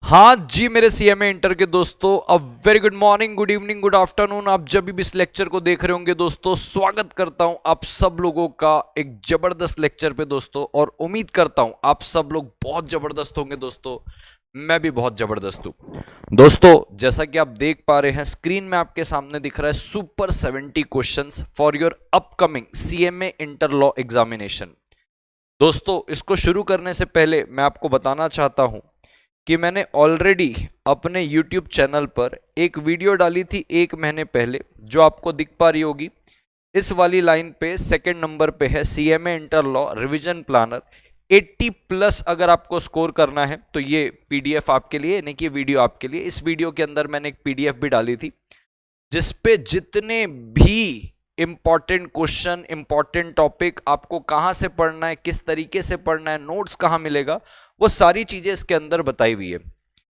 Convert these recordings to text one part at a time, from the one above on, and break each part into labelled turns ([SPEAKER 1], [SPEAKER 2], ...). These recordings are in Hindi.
[SPEAKER 1] हाँ जी मेरे सीएमए इंटर के दोस्तों, a very good morning, good evening, good afternoon. आप जब भी इस लेक्चर को देख रहे होंगे दोस्तों, स्वागत करता हूं आप सब लोगों का एक जबरदस्त लेक्चर पे दोस्तों। और उम्मीद करता हूं आप सब लोग बहुत जबरदस्त होंगे दोस्तों। मैं भी बहुत जबरदस्त हूं दोस्तों। जैसा कि आप देख पा रहे हैं स्क्रीन में आपके सामने दिख रहा है super 70 questions for your upcoming CMA inter law examination. दोस्तों इसको शुरू करने से पहले मैं आपको बताना चाहता हूं कि मैंने ऑलरेडी अपने YouTube चैनल पर एक वीडियो डाली थी 1 महीने पहले, जो आपको दिख पा रही होगी। इस वाली लाइन पे सेकंड नंबर पे है CMA inter law revision planner 80 plus. अगर आपको स्कोर करना है तो ये पीडीएफ आपके लिए, यानी कि वीडियो आपके लिए। इस वीडियो के अंदर मैंने एक पीडीएफ भी डाली थी जिसपे जितने भी इंपॉर्टेंट क्वेश्चन, इंपॉर्टेंट टॉपिक, आपको कहां से पढ़ना है, किस तरीके से पढ़ना है, नोट्स कहां मिलेगा, वो सारी चीजें इसके अंदर बताई हुई है।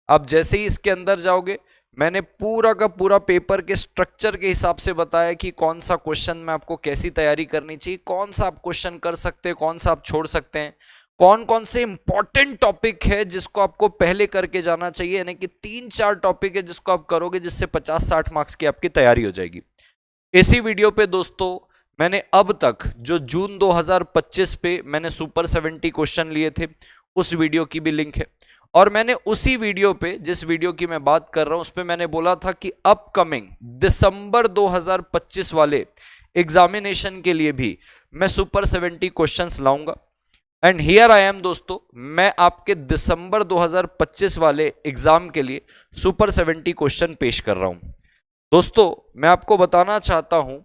[SPEAKER 1] आप जैसे ही इसके अंदर जाओगे, मैंने पूरा का पूरा पेपर के स्ट्रक्चर के हिसाब से बताया कि कौन सा क्वेश्चन में आपको कैसी तैयारी करनी चाहिए, कौन सा आप क्वेश्चन कर सकते हैं, कौन सा आप छोड़ सकते हैं, कौन कौन से इंपॉर्टेंट टॉपिक है जिसको आपको पहले करके जाना चाहिए। यानी कि 3-4 टॉपिक है जिसको आप करोगे जिससे 50-60 मार्क्स की आपकी तैयारी हो जाएगी। इसी वीडियो पे दोस्तों मैंने अब तक जो जून 2025 पे मैंने सुपर 70 क्वेश्चन लिए थे, उस वीडियो की भी लिंक है। और मैंने उसी वीडियो पे, जिस वीडियो की मैं बात कर रहा हूं, उस पे मैंने बोला था कि अपकमिंग दिसंबर 2025 वाले एग्जामिनेशन के लिए भी मैं सुपर 70 क्वेश्चंस लाऊंगा। एंड हियर आई एम दोस्तों, मैं आपके दिसंबर 2025 वाले एग्जाम के लिए सुपर 70 क्वेश्चन पेश कर रहा हूं। दोस्तों मैं आपको बताना चाहता हूं,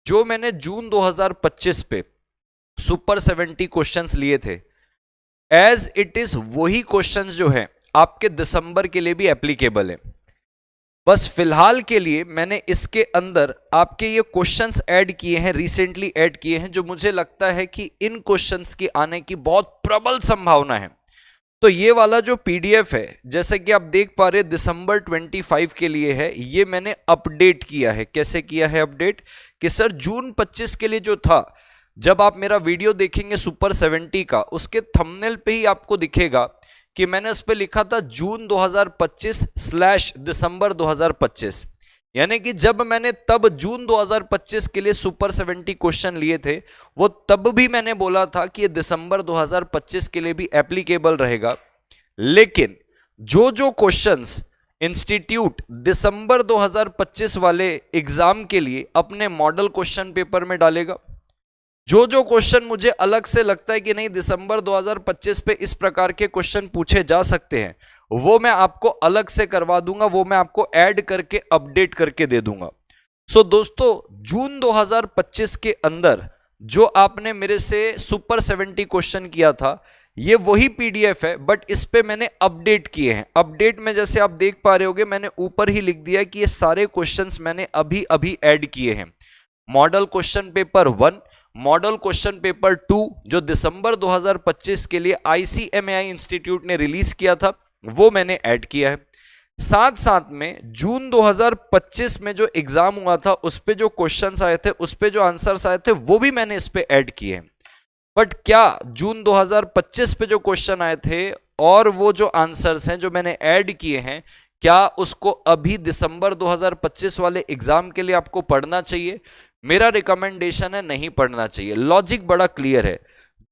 [SPEAKER 1] जो मैंने जून 2025 पे सुपर 70 क्वेश्चंस लिए थे, एज इट इज वही क्वेश्चंस जो है आपके दिसंबर के लिए भी एप्लीकेबल है। बस फिलहाल के लिए मैंने इसके अंदर आपके ये क्वेश्चंस ऐड किए हैं, रिसेंटली ऐड किए हैं, जो मुझे लगता है कि इन क्वेश्चंस की आने की बहुत प्रबल संभावना है। तो ये वाला जो पीडीएफ है, जैसे कि आप देख पा रहे दिसंबर 25 के लिए है, ये मैंने अपडेट किया है। कैसे किया है अपडेट? कि सर जून 25 के लिए जो था, जब आप मेरा वीडियो देखेंगे सुपर 70 का, उसके थंबनेल पे ही आपको दिखेगा कि मैंने उस पर लिखा था जून 2025/दिसंबर 2025। यानी कि जब मैंने तब जून 2025 के लिए सुपर 70 क्वेश्चन लिए थे, वो तब भी मैंने बोला था कि ये दिसंबर 2025 के लिए भी एप्लीकेबल रहेगा। लेकिन जो जो क्वेश्चंस इंस्टीट्यूट दिसंबर 2025 वाले एग्जाम के लिए अपने मॉडल क्वेश्चन पेपर में डालेगा, जो जो क्वेश्चन मुझे अलग से लगता है कि नहीं दिसंबर 2025 पे इस प्रकार के क्वेश्चन पूछे जा सकते हैं, वो मैं आपको अलग से करवा दूंगा, वो मैं आपको ऐड करके अपडेट करके दे दूंगा। सो दोस्तों जून 2025 के अंदर जो आपने मेरे से सुपर 70 क्वेश्चन किया था, ये वही पीडीएफ है, बट इस पे मैंने अपडेट किए हैं। अपडेट में जैसे आप देख पा रहे होगे, मैंने ऊपर ही लिख दिया कि ये सारे क्वेश्चंस मैंने अभी अभी ऐड किए हैं। Model question paper 1, model question paper 2 जो दिसंबर 2025 के लिए आईसीएमएआई इंस्टीट्यूट ने रिलीज किया था, वो मैंने ऐड किया है। साथ साथ में जून 2025 में जो एग्जाम हुआ था, उस पे जो क्वेश्चंस आए थे, उस पे जो आंसर्स आए थे, वो भी मैंने इस पे ऐड किए हैं। बट क्या जून 2025 पे जो क्वेश्चन आए थे और वो जो आंसर्स हैं जो मैंने ऐड किए हैं, क्या उसको अभी दिसंबर 2025 वाले एग्जाम के लिए आपको पढ़ना चाहिए? मेरा रिकमेंडेशन है नहीं पढ़ना चाहिए। लॉजिक बड़ा क्लियर है,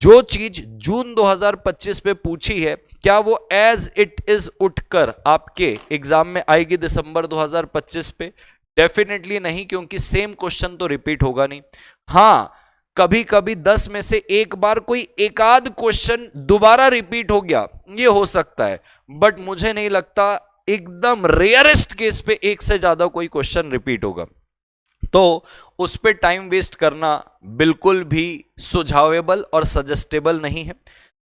[SPEAKER 1] जो चीज जून 2025 पे पूछी है, क्या वो एज इट इज उठकर आपके एग्जाम में आएगी दिसंबर 2025 पे? डेफिनेटली नहीं, क्योंकि सेम क्वेश्चन तो रिपीट होगा नहीं। हाँ, कभी कभी 10 में से एक बार कोई एकाध क्वेश्चन दोबारा रिपीट हो गया, ये हो सकता है, बट मुझे नहीं लगता, एकदम रेयरेस्ट केस पे एक से ज्यादा कोई क्वेश्चन रिपीट होगा। तो उस पे टाइम वेस्ट करना बिल्कुल भी सुझावेबल और सजेस्टेबल नहीं है।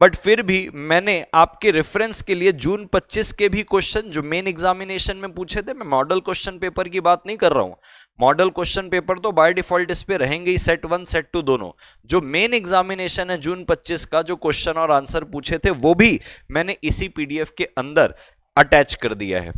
[SPEAKER 1] बट फिर भी मैंने आपके रेफरेंस के लिए जून 25 के भी क्वेश्चन जो मेन एग्जामिनेशन में पूछे थे, मैं मॉडल क्वेश्चन पेपर की बात नहीं कर रहा हूं। मॉडल क्वेश्चन पेपर तो बाय डिफॉल्ट इस पे रहेंगे ही, सेट 1 सेट 2 दोनों। जो मेन एग्जामिनेशन है जून 25 का, जो क्वेश्चन और आंसर पूछे थे, वो भी मैंने इसी पीडीएफ के अंदर अटैच कर दिया है।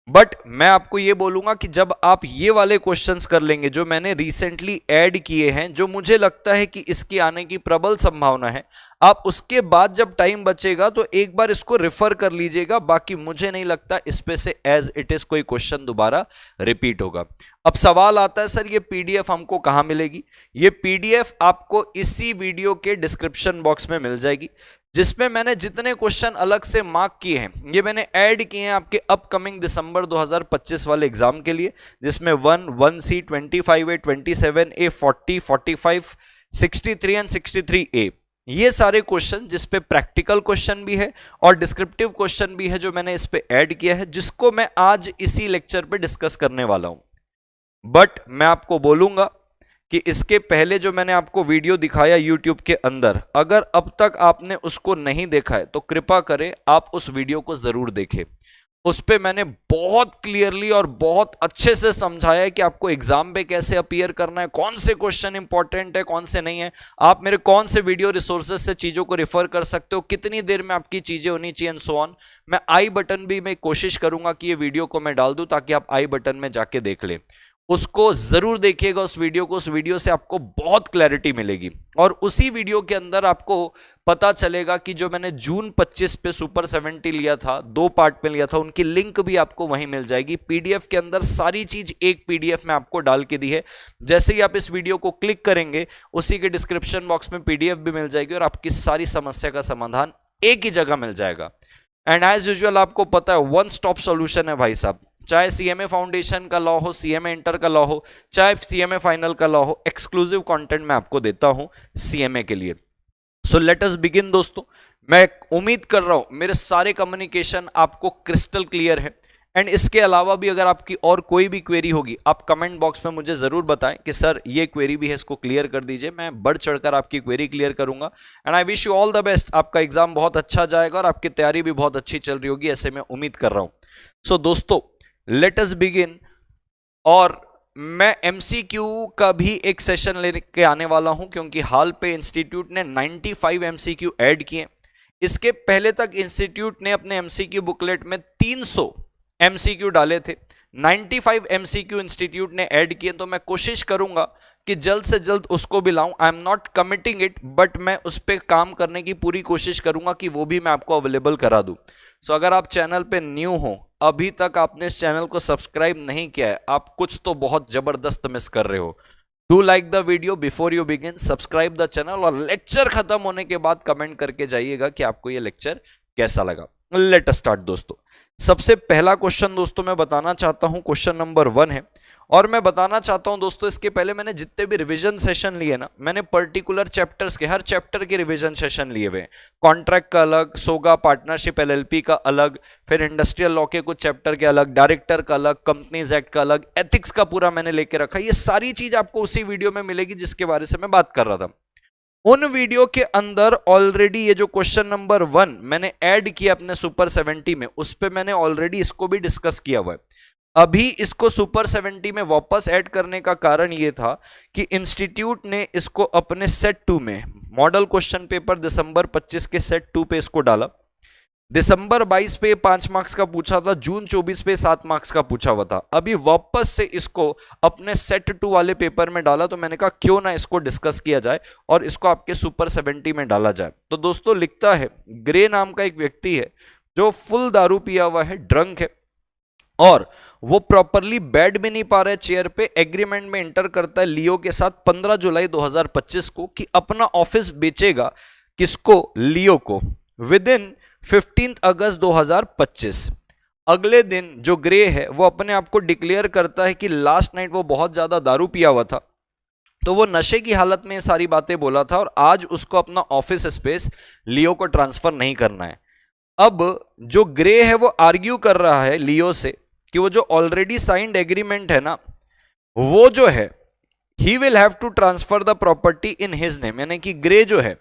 [SPEAKER 1] बट मैं आपको ये बोलूंगा कि जब आप ये वाले क्वेश्चंस कर लेंगे जो मैंने रिसेंटली ऐड किए हैं, जो मुझे लगता है कि इसके आने की प्रबल संभावना है, आप उसके बाद जब टाइम बचेगा तो एक बार इसको रेफर कर लीजिएगा। बाकी मुझे नहीं लगता इस पे से एज इट इज कोई क्वेश्चन दोबारा रिपीट होगा। अब सवाल आता है, सर ये पीडीएफ हमको कहां मिलेगी? ये पीडीएफ आपको इसी वीडियो के डिस्क्रिप्शन बॉक्स में मिल जाएगी, जिसमें मैंने जितने क्वेश्चन अलग से मार्क किए हैं ये मैंने ऐड किए हैं आपके अपकमिंग दिसंबर 2025 वाले एग्जाम के लिए, जिसमें 1C 25A 27A 40 45 63 and 63A, ये सारे क्वेश्चन जिस पे प्रैक्टिकल क्वेश्चन भी है और डिस्क्रिप्टिव क्वेश्चन भी है जो मैंने इस पे ऐड किया है, जिसको मैं आज इसी लेक्चर पे डिस्कस करने वाला हूं। बट मैं आपको बोलूंगा कि इसके पहले जो मैंने आपको वीडियो दिखाया YouTube के अंदर, अगर अब तक आपने उसको नहीं देखा है तो कृपा करें आप उस वीडियो को जरूर देखें। उस पे मैंने बहुत क्लियरली और बहुत अच्छे से समझाया है कि आपको एग्जाम पे कैसे अपीयर करना है, कौन से क्वेश्चन इंपॉर्टेंट है, कौन से नहीं है, आप मेरे कौन से वीडियो रिसोर्सेज से चीजों को रेफर कर सकते हो, कितनी देर में आपकी चीजें होनी चाहिए एंड सो ऑन। मैं आई बटन भी मैं कोशिश करूंगा कि ये वीडियो को मैं डाल दूं ताकि आप आई बटन में जाके देख लें। उसको जरूर देखिएगा उस वीडियो को, उस वीडियो से आपको बहुत क्लैरिटी मिलेगी। और उसी वीडियो के अंदर आपको पता चलेगा कि जो मैंने जून 25 पे सुपर 70 लिया था, 2 पार्ट में लिया था, उनकी लिंक भी आपको वहीं मिल जाएगी। पीडीएफ के अंदर सारी चीज एक पीडीएफ में आपको डाल के दी है। जैसे ही आप इस वीडियो को क्लिक करेंगे उसी के डिस्क्रिप्शन बॉक्स में पीडीएफ भी मिल जाएगी और आपकी सारी समस्या का समाधान एक ही जगह मिल जाएगा। एंड एज यूजुअल आपको पता है वन स्टॉप सॉल्यूशन है भाई साहब। चाहे सीएमए फाउंडेशन का लॉ हो, सीएमए इंटर का लॉ हो, चाहे सीएमए फाइनल का लॉ हो, एक्सक्लूसिव कंटेंट मैं आपको देता हूं सीएमए के लिए। सो लेट अस बिगिन दोस्तों। मैं उम्मीद कर रहा हूं मेरे सारे कम्युनिकेशन आपको क्रिस्टल क्लियर है। एंड इसके अलावा भी अगर आपकी और कोई भी क्वेरी होगी आप कमेंट बॉक्स में मुझे जरूर बताएं कि सर ये क्वेरी भी है, इसको क्लियर कर दीजिए। मैं बढ़ चढ़कर आपकी क्वेरी क्लियर करूंगा। And I wish you all the best. आपका एग्जाम बहुत अच्छा जाएगा और आपकी तैयारी भी बहुत अच्छी चल रही होगी, ऐसे मैं उम्मीद कर रहा हूं। सो दोस्तों लेट अस बिगिन। और मैं एमसीक्यू का भी एक सेशन लेके आने वाला हूं, क्योंकि हाल पे इंस्टीट्यूट ने 95 एमसीक्यू ऐड किए। इसके पहले तक इंस्टीट्यूट ने अपने एमसीक्यू बुकलेट में 300 एमसीक्यू डाले थे। 95 एमसीक्यू इंस्टीट्यूट ने ऐड किए, तो मैं कोशिश करूंगा कि जल्द से जल्द उसको भी लाऊं। I am not committing it, but मैं उस पर काम करने की पूरी कोशिश करूंगा कि वो भी मैं आपको अवेलेबल करा दूं। सो अगर आप चैनल पे न्यू हो, अभी तक आपने इस चैनल को सब्सक्राइब नहीं किया है, आप कुछ तो बहुत जबरदस्त मिस कर रहे हो। Do like the video before you begin, subscribe the channel, और लेक्चर खत्म होने के बाद कमेंट करके जाइएगा कि आपको ये लेक्चर कैसा लगा। लेट अस स्टार्ट दोस्तों। सबसे पहला क्वेश्चन दोस्तों मैं बताना चाहता हूं, क्वेश्चन नंबर 1 है। और मैं बताना चाहता हूं दोस्तों, इसके पहले मैंने जितने भी रिवीजन सेशन लिए ना, मैंने पर्टिकुलर चैप्टर्स के, हर चैप्टर के रिवीजन सेशन लिए हुए हैं। कॉन्ट्रैक्ट का अलग, सोगा पार्टनरशिप एलएलपी का अलग, फिर इंडस्ट्रियल लॉ के कुछ चैप्टर के अलग, डायरेक्टर का अलग, कंपनीज एक्ट का अलग, एथिक्स का पूरा मैंने लेके रखा। ये सारी चीज आपको उसी वीडियो में मिलेगी जिसके बारे से मैं बात कर रहा था। उन वीडियो के अंदर ऑलरेडी ये जो क्वेश्चन नंबर 1 मैंने ऐड किया अपने सुपर 70 में, उस पे मैंने ऑलरेडी इसको भी डिस्कस किया हुआ है। अभी इसको सुपर 70 में वापस ऐड करने का कारण ये था कि इंस्टीट्यूट ने इसको अपने सेट 2 में, मॉडल क्वेश्चन पेपर दिसंबर 25 के सेट 2 पे इसको डाला। दिसंबर 22 पे 5 मार्क्स का पूछा था, जून 24 पे 7 मार्क्स का पूछा हुआ था। अभी वापस से इसको अपने सेट 2 वाले पेपर में डाला, तो मैंने कहा क्यों ना इसको डिस्कस किया जाए और इसको आपके सुपर 70 में डाला जाए। तो दोस्तों लिखता है, ग्रे नाम का एक व्यक्ति है जो फुल दारू पिया हुआ है, ड्रंक है, और वो प्रॉपरली बैठ भी नहीं पा रहा है चेयर पे। एग्रीमेंट में इंटर करता है लियो के साथ 15 जुलाई 2025 को कि अपना ऑफिस बेचेगा, किसको? लियो को, विद इन 15 अगस्त 2025। अगले दिन जो ग्रे है वो अपने आप को डिक्लेयर करता है कि लास्ट नाइट वो बहुत ज्यादा दारू पिया हुआ था, तो वो नशे की हालत में सारी बातें बोला था, और आज उसको अपना ऑफिस स्पेस लियो को ट्रांसफर नहीं करना है। अब जो ग्रे है वो आर्ग्यू कर रहा है लियो से कि वो जो ऑलरेडी साइंड एग्रीमेंट है ना, वो जो है he will have to transfer the property in his name. यानी कि ग्रे जो है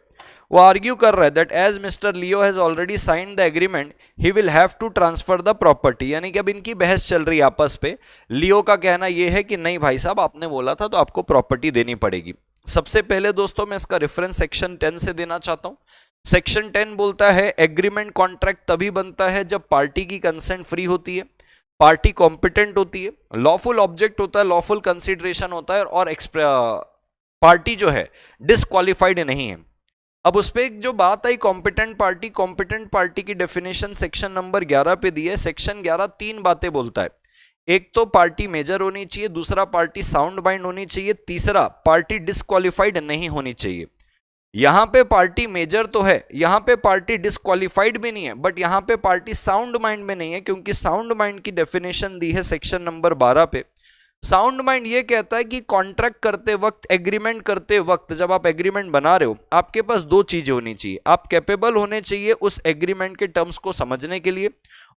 [SPEAKER 1] वो आर्ग्यू कर रहा है that as mister Leo has already signed the agreement he will have to transfer the property. यानी कि अब इनकी बहस चल रही है आपस पे। लियो का कहना यह है कि नहीं भाई साहब, आपने बोला था तो आपको प्रॉपर्टी देनी पड़ेगी। सबसे पहले दोस्तों मैं इसका रेफरेंस सेक्शन 10 से देना चाहता हूं। सेक्शन 10 बोलता है एग्रीमेंट कॉन्ट्रैक्ट तभी बनता है जब पार्टी की कंसेंट फ्री होती है। पार्टी कॉम्पिटेंट होती है, लॉफुल ऑब्जेक्ट होता है, लॉफुल कंसिडरेशन होता है, और पार्टी जो है डिसक्वालिफाइड नहीं है। अब उस पर एक जो बात आई कॉम्पिटेंट पार्टी की डेफिनेशन सेक्शन नंबर 11 पे दी है। सेक्शन 11 तीन बातें बोलता है। एक तो पार्टी मेजर होनी चाहिए, दूसरा पार्टी साउंड माइंड होनी चाहिए, तीसरा पार्टी डिसक्वालिफाइड नहीं होनी चाहिए। यहां पे पार्टी मेजर तो है, यहां पे पार्टी डिसक्वालिफाइड भी नहीं है, बट यहां पे पार्टी साउंड माइंड में नहीं है, क्योंकि साउंड माइंड की डेफिनेशन दी है सेक्शन नंबर 12 पे। साउंड माइंड ये कहता है कि कॉन्ट्रैक्ट करते वक्त, एग्रीमेंट करते वक्त, जब आप एग्रीमेंट बना रहे हो, आपके पास दो चीजें होनी चाहिए। आप कैपेबल होने चाहिए उस एग्रीमेंट के टर्म्स को समझने के लिए,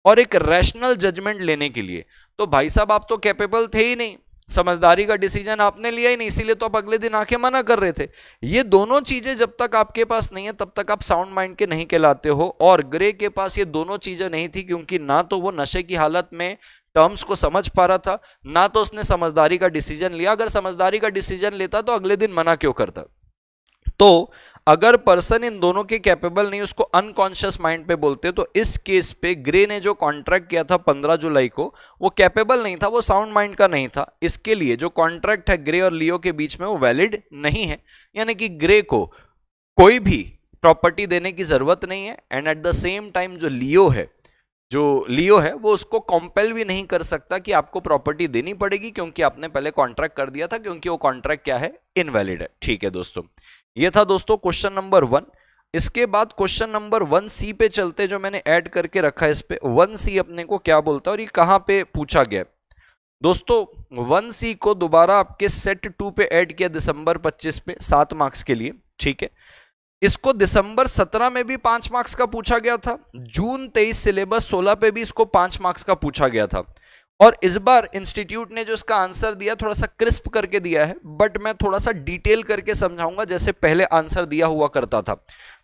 [SPEAKER 1] और एक रैशनल जजमेंट लेने के लिए। तो भाई साहब आप तो कैपेबल थे ही नहीं, समझदारी का डिसीजन आपने लिया ही नहीं, इसीलिए तो आप अगले दिन आके मना कर रहे थे। ये दोनों चीजें जब तक आपके पास नहीं है तब तक आप साउंड माइंड के नहीं कहलाते हो। और ग्रे के पास ये दोनों चीजें नहीं थी, क्योंकि ना तो वो नशे की हालत में टर्म्स को समझ पा रहा था, ना तो उसने समझदारी का डिसीजन लिया। अगर समझदारी का डिसीजन लेता तो अगले दिन मना क्यों करता। तो अगर पर्सन इन दोनों के कैपेबल नहीं, उसको अनकॉन्शियस माइंड पे बोलते हैं। तो इस केस पे ग्रे ने जो कॉन्ट्रैक्ट किया था 15 जुलाई को, वो कैपेबल नहीं था, वो साउंड माइंड का नहीं था। इसके लिए जो कॉन्ट्रैक्ट है ग्रे और लियो के बीच में, वो वैलिड नहीं है। यानी कि ग्रे को कोई भी प्रॉपर्टी देने की जरूरत नहीं है, and at the same time जो लियो है वो उसको कॉम्पेल भी नहीं कर सकता कि आपको प्रॉपर्टी देनी पड़ेगी, क्योंकि आपने पहले कॉन्ट्रैक्ट कर दिया था, क्योंकि वो कॉन्ट्रैक्ट क्या है, इनवैलिड है। ठीक है दोस्तों, ये था दोस्तों क्वेश्चन नंबर 1। इसके बाद क्वेश्चन नंबर 1C पे चलते, जो मैंने ऐड करके रखा है इस पे। 1C अपने को क्या बोलता है और ये कहां पे पूछा गया दोस्तों। 1C को दोबारा आपके सेट 2 पे ऐड किया दिसंबर 25 पे 7 मार्क्स के लिए। ठीक है, इसको दिसंबर 17 में भी 5 मार्क्स का पूछा गया था, जून 23 सिलेबस 16 पे भी इसको 5 मार्क्स का पूछा गया था। और इस बार इंस्टीट्यूट ने जो इसका आंसर दिया थोड़ा सा क्रिस्प करके दिया है, बट मैं थोड़ा सा डिटेल करके समझाऊंगा जैसे पहले आंसर दिया हुआ करता था।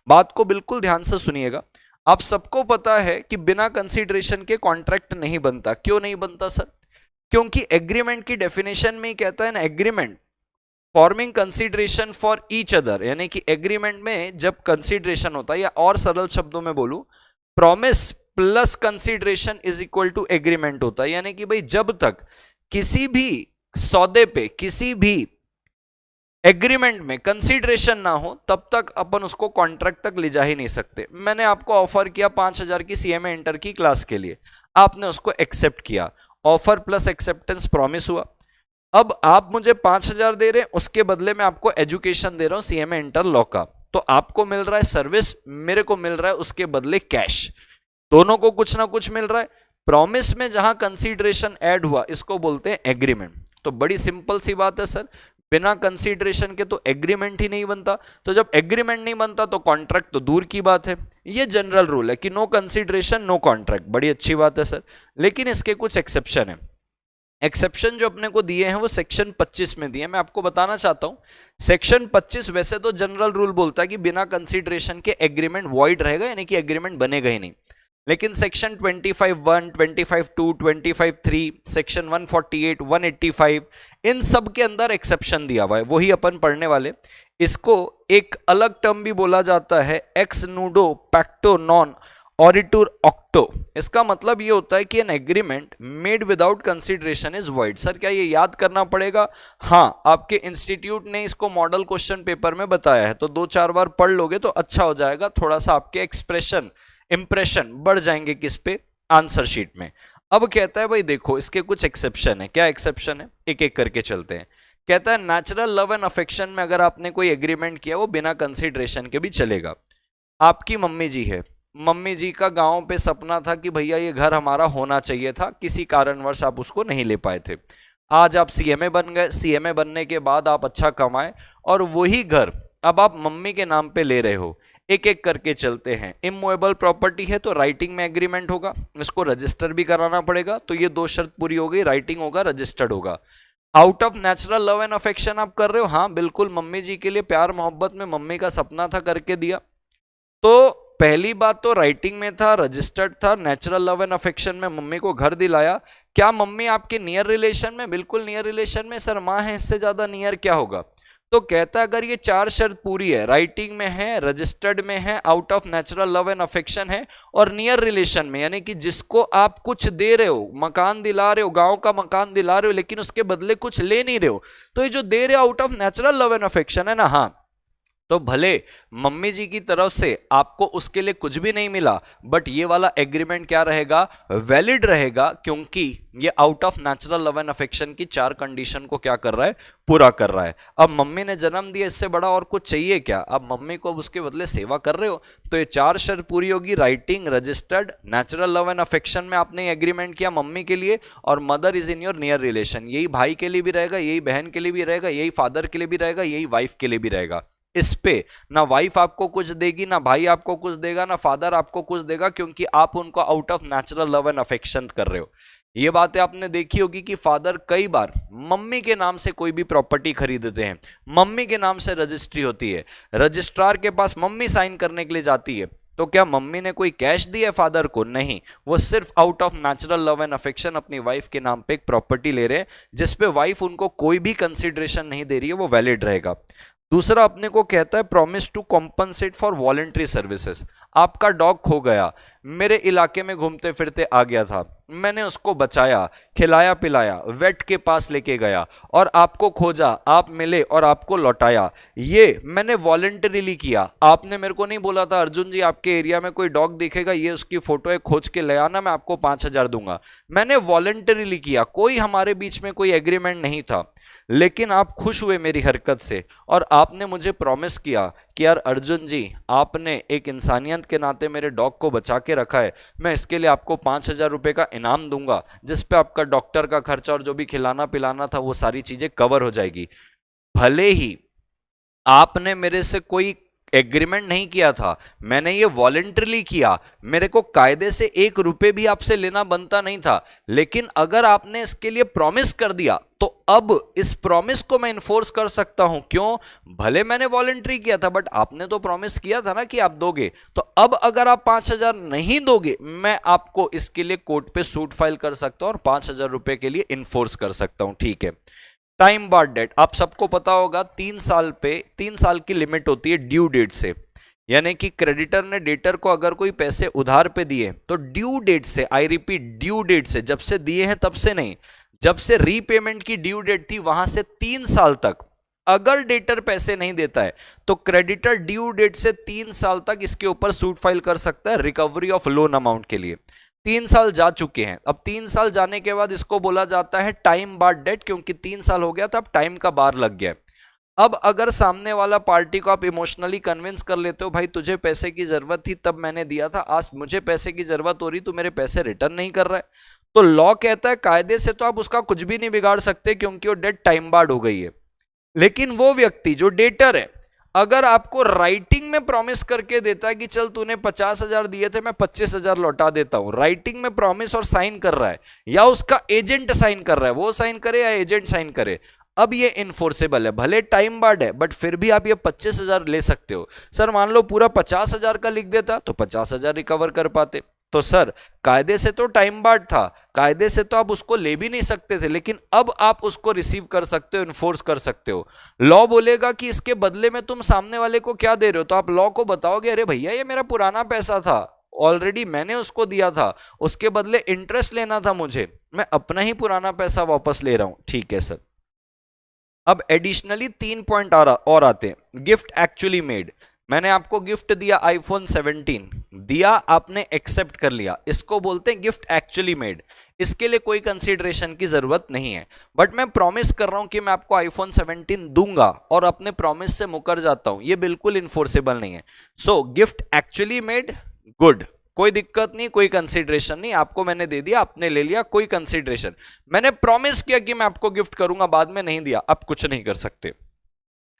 [SPEAKER 1] बात को बिल्कुल ध्यान से सुनिएगा। आप सबको पता है कि बिना कंसीडरेशन के कॉन्ट्रैक्ट नहीं बनता। क्यों नहीं बनता सर? क्योंकि एग्रीमेंट की डेफिनेशन में ही कहता है ना, agreement forming consideration for each other. यानी कि एग्रीमेंट में जब कंसीडरेशन होता है, या और सरल शब्दों में बोलूं, promise plus consideration is equal to agreement होता है। यानी कि भाई जब तक किसी भी सौदे पे, किसी भी एग्रीमेंट में कंसीडरेशन ना हो, तब तक अपन उसको कॉन्ट्रैक्ट तक ले जा ही नहीं सकते। मैंने आपको ऑफर किया 5000 की सीएमए इंटर की क्लास के लिए, आपने उसको एक्सेप्ट किया, ऑफर प्लस एक्सेप्टेंस प्रॉमिस हुआ। अब आप मुझे 5000 दे रहे हैं, उसके बदले में आपको एजुकेशन दे रहा हूं सीएमए इंटर लॉ का। तो आपको मिल रहा है सर्विस, मेरे को मिल रहा है उसके बदले कैश। दोनों को कुछ ना कुछ मिल रहा है। प्रॉमिस में जहां कंसीडरेशन ऐड हुआ, इसको बोलते हैं एग्रीमेंट। तो बड़ी सिंपल सी बात है सर, बिना कंसीडरेशन के तो एग्रीमेंट ही नहीं बनता। तो जब एग्रीमेंट नहीं बनता तो कॉन्ट्रैक्ट तो दूर की बात है। ये जनरल रूल है कि नो कंसीडरेशन नो कॉन्ट्रैक्ट। बड़ी अच्छी बात है सर, लेकिन इसके कुछ एक्सेप्शन है। एक्सेप्शन जो अपने को दिए हैं वो सेक्शन 25 में दिए। मैं आपको बताना चाहता हूं, सेक्शन 25 वैसे तो जनरल रूल बोलता है कि बिना कंसीडरेशन के एग्रीमेंट वॉइड रहेगा, यानी कि एग्रीमेंट बनेगा ही नहीं। लेकिन सेक्शन 25(1), 25(2), 25(3), सेक्शन 148, 185, इन सब के अंदर एक्सेप्शन दिया हुआ है, वही अपन पढ़ने वाले। इसको एक अलग टर्म भी बोला जाता है, एक्स नूडो पैक्टो नॉन ऑरिटूर ऑक्टो। इसका मतलब ये होता है कि an agreement made without consideration is void. Sir क्या ये याद करना पड़ेगा? हाँ, आपके इंस्टीट्यूट ने इसको मॉडल क्वेश्चन पेपर में बताया है, तो 2-4 बार पढ़ लोगे तो अच्छा हो जाएगा। थोड़ा सा आपके इंप्रेशन बढ़ जाएंगे किस पे, आंसर शीट में। अब कहता है भाई देखो इसके कुछ एक्सेप्शन है। क्या एक्सेप्शन है, एक एक करके चलते हैं। कहता है नेचुरल लव एंड अफेक्शन में अगर आपने कोई एग्रीमेंट किया, वो बिना कंसीडरेशन के भी चलेगा। आपकी मम्मी जी है, मम्मी जी का गांव पे सपना था कि भैया ये घर हमारा होना चाहिए था, किसी कारणवश आप उसको नहीं ले पाए थे। आज आप सीएमए बन गए, सीएमए बनने के बाद आप अच्छा कमाए, और वही घर अब आप मम्मी के नाम पे ले रहे हो। एक एक करके चलते हैं। इमूवेबल प्रॉपर्टी है तो राइटिंग में एग्रीमेंट होगा, इसको रजिस्टर भी कराना पड़ेगा। तो ये 2 शर्त पूरी हो गई, राइटिंग होगा, रजिस्टर्ड होगा। Out of natural love and affection आप कर रहे हो, हाँ बिल्कुल, मम्मी जी के लिए प्यार मोहब्बत में मम्मी का सपना था, करके दिया। तो पहली बात तो राइटिंग में था, रजिस्टर्ड था, नेचुरल लव एंड अफेक्शन में मम्मी को घर दिलाया। क्या मम्मी आपके नियर रिलेशन में? बिल्कुल नियर रिलेशन में सर, माँ है, इससे ज्यादा नियर क्या होगा। तो कहता है अगर ये चार शर्त पूरी है, राइटिंग में है, रजिस्टर्ड में है, out of natural love and affection है, और नियर रिलेशन में, यानी कि जिसको आप कुछ दे रहे हो, मकान दिला रहे हो, गांव का मकान दिला रहे हो, लेकिन उसके बदले कुछ ले नहीं रहे हो, तो ये जो दे रहे हो out of natural love and affection है ना, हाँ, तो भले मम्मी जी की तरफ से आपको उसके लिए कुछ भी नहीं मिला, बट ये वाला एग्रीमेंट क्या रहेगा, वैलिड रहेगा, क्योंकि ये out of natural love and affection की चार कंडीशन को क्या कर रहा है, पूरा कर रहा है। अब मम्मी ने जन्म दिया, इससे बड़ा और कुछ चाहिए क्या? अब मम्मी को उसके बदले सेवा कर रहे हो, तो ये चार शर्त पूरी होगी, writing, registered, natural love and affection में आपने एग्रीमेंट किया मम्मी के लिए, और mother is in your near relation, यही भाई के लिए भी रहेगा, यही बहन के लिए भी रहेगा, यही फादर के लिए भी रहेगा, यही वाइफ के लिए भी रहेगा। इस पे ना वाइफ आपको कुछ देगी, ना भाई आपको कुछ देगा, ना फादर आपको कुछ देगा, क्योंकि आप उनको out of natural love and affection कर रहे हो। ये बातें आपने देखी होगी कि फादर कई बार मम्मी के नाम से कोई भी प्रॉपर्टी खरीदते हैं, मम्मी के नाम से रजिस्ट्री होती है, रजिस्ट्रार के पास मम्मी साइन करने के लिए जाती है, तो क्या मम्मी ने कोई कैश दिया है फादर को? नहीं, वो सिर्फ out of natural love and affection अपनी वाइफ के नाम पे एक प्रॉपर्टी ले रहे हैं, जिसपे वाइफ उनको कोई भी कंसिडरेशन नहीं दे रही है, वो वैलिड रहेगा। दूसरा अपने को कहता है promise to compensate for voluntary services. आपका डॉग खो गया, मेरे इलाके में घूमते फिरते आ गया था, मैंने उसको बचाया, खिलाया पिलाया, वेट के पास लेके गया, और आपको खोजा, आप मिले और आपको लौटाया, ये मैंने वॉलंटरीली किया। आपने मेरे को नहीं बोला था अर्जुन जी आपके एरिया में कोई डॉग दिखेगा, ये उसकी फोटो है, खोज के ले आना, मैं आपको 5,000 दूंगा। मैंने वॉलंटरीली किया, कोई हमारे बीच में कोई एग्रीमेंट नहीं था, लेकिन आप खुश हुए मेरी हरकत से, और आपने मुझे प्रॉमिस किया कि यार अर्जुन जी आपने एक इंसानियत के नाते मेरे डॉग को बचा के रखा है, मैं इसके लिए आपको 5,000 रुपए का इनाम दूंगा, जिसपे आपका डॉक्टर का खर्चा और जो भी खिलाना पिलाना था वो सारी चीजें कवर हो जाएगी। भले ही आपने मेरे से कोई एग्रीमेंट नहीं किया था, मैंने ये वॉलंटरीली किया, मेरे को कायदे से 1 रुपए भी आपसे लेना बनता नहीं था, लेकिन अगर आपने इसके लिए प्रॉमिस कर दिया तो अब इस प्रॉमिस को मैं इन्फोर्स कर सकता हूं। क्यों? भले मैंने वॉलंटरी किया था, बट आपने तो प्रॉमिस किया था ना कि आप दोगे, तो अब अगर आप 5,000 नहीं दोगे, मैं आपको इसके लिए कोर्ट पे सूट फाइल कर सकता हूं और 5,000 रुपए के लिए इन्फोर्स कर सकता हूं। ठीक है। टाइम बार्ड डेट, आप सबको पता होगा 3 साल की लिमिट होती है ड्यू डेट से, यानी कि क्रेडिटर ने डेटर को अगर कोई पैसे उधार पे दिए तो ड्यू डेट से, आई रिपीट ड्यू डेट से, जब से दिए हैं तब से नहीं, जब से रीपेमेंट की ड्यू डेट थी वहां से 3 साल तक अगर डेटर पैसे नहीं देता है तो क्रेडिटर ड्यू डेट से 3 साल तक इसके ऊपर सूट फाइल कर सकता है रिकवरी ऑफ लोन अमाउंट के लिए। 3 साल जा चुके हैं, अब 3 साल जाने के बाद इसको बोला जाता है टाइम बार डेट, क्योंकि 3 साल हो गया था, अब टाइम का बार लग गया। अब अगर सामने वाला पार्टी को आप इमोशनली कन्विंस कर लेते हो, भाई तुझे पैसे की जरूरत थी तब मैंने दिया था, आज मुझे पैसे की जरूरत हो रही, तू मेरे पैसे रिटर्न नहीं कर रहा है, तो लॉ कहता है कायदे से तो आप उसका कुछ भी नहीं बिगाड़ सकते, क्योंकि वो डेट टाइम बार्ड हो गई है। लेकिन वो व्यक्ति जो डेटर है, अगर आपको राइटिंग में प्रॉमिस करके देता है कि चल तूने 50,000 दिए थे, मैं 25,000 लौटा देता हूं, राइटिंग में प्रॉमिस और साइन कर रहा है, या उसका एजेंट साइन कर रहा है, वो साइन करे या एजेंट साइन करे, अब ये इनफोर्सेबल है। भले टाइम बार्ड है, बट फिर भी आप ये 25,000 ले सकते हो। सर मान लो पूरा 50,000 का लिख देता तो 50,000 रिकवर कर पाते, तो सर कायदे से तो टाइम बार्ड था, कायदे से तो आप उसको ले भी नहीं सकते थे, लेकिन अब आप उसको रिसीव कर सकते हो, इन्फोर्स कर सकते हो। लॉ बोलेगा कि इसके बदले में तुम सामने वाले को क्या दे रहे हो, तो आप लॉ को बताओगे अरे भैया ये मेरा पुराना पैसा था, ऑलरेडी मैंने उसको दिया था, उसके बदले इंटरेस्ट लेना था मुझे, मैं अपना ही पुराना पैसा वापस ले रहा हूं। ठीक है सर। अब एडिशनली 3 पॉइंट और आते हैं। गिफ्ट एक्चुअली मेड, मैंने आपको गिफ्ट दिया आईफोन 17 दिया, आपने एक्सेप्ट कर लिया, इसको बोलते हैं गिफ्ट एक्चुअली मेड। इसके लिए कोई कंसीडरेशन की जरूरत नहीं है, बट मैं प्रॉमिस कर रहा हूं कि मैं आपको आईफोन 17 दूंगा और अपने प्रॉमिस से मुकर जाता हूं, ये बिल्कुल इन्फोर्सेबल नहीं है। सो गिफ्ट एक्चुअली मेड, गुड, कोई दिक्कत नहीं, कोई कंसीडरेशन नहीं, आपको मैंने दे दिया, आपने ले लिया, कोई कंसीडरेशन। मैंने प्रॉमिस किया कि मैं आपको गिफ्ट करूंगा, बाद में नहीं दिया, आप कुछ नहीं कर सकते।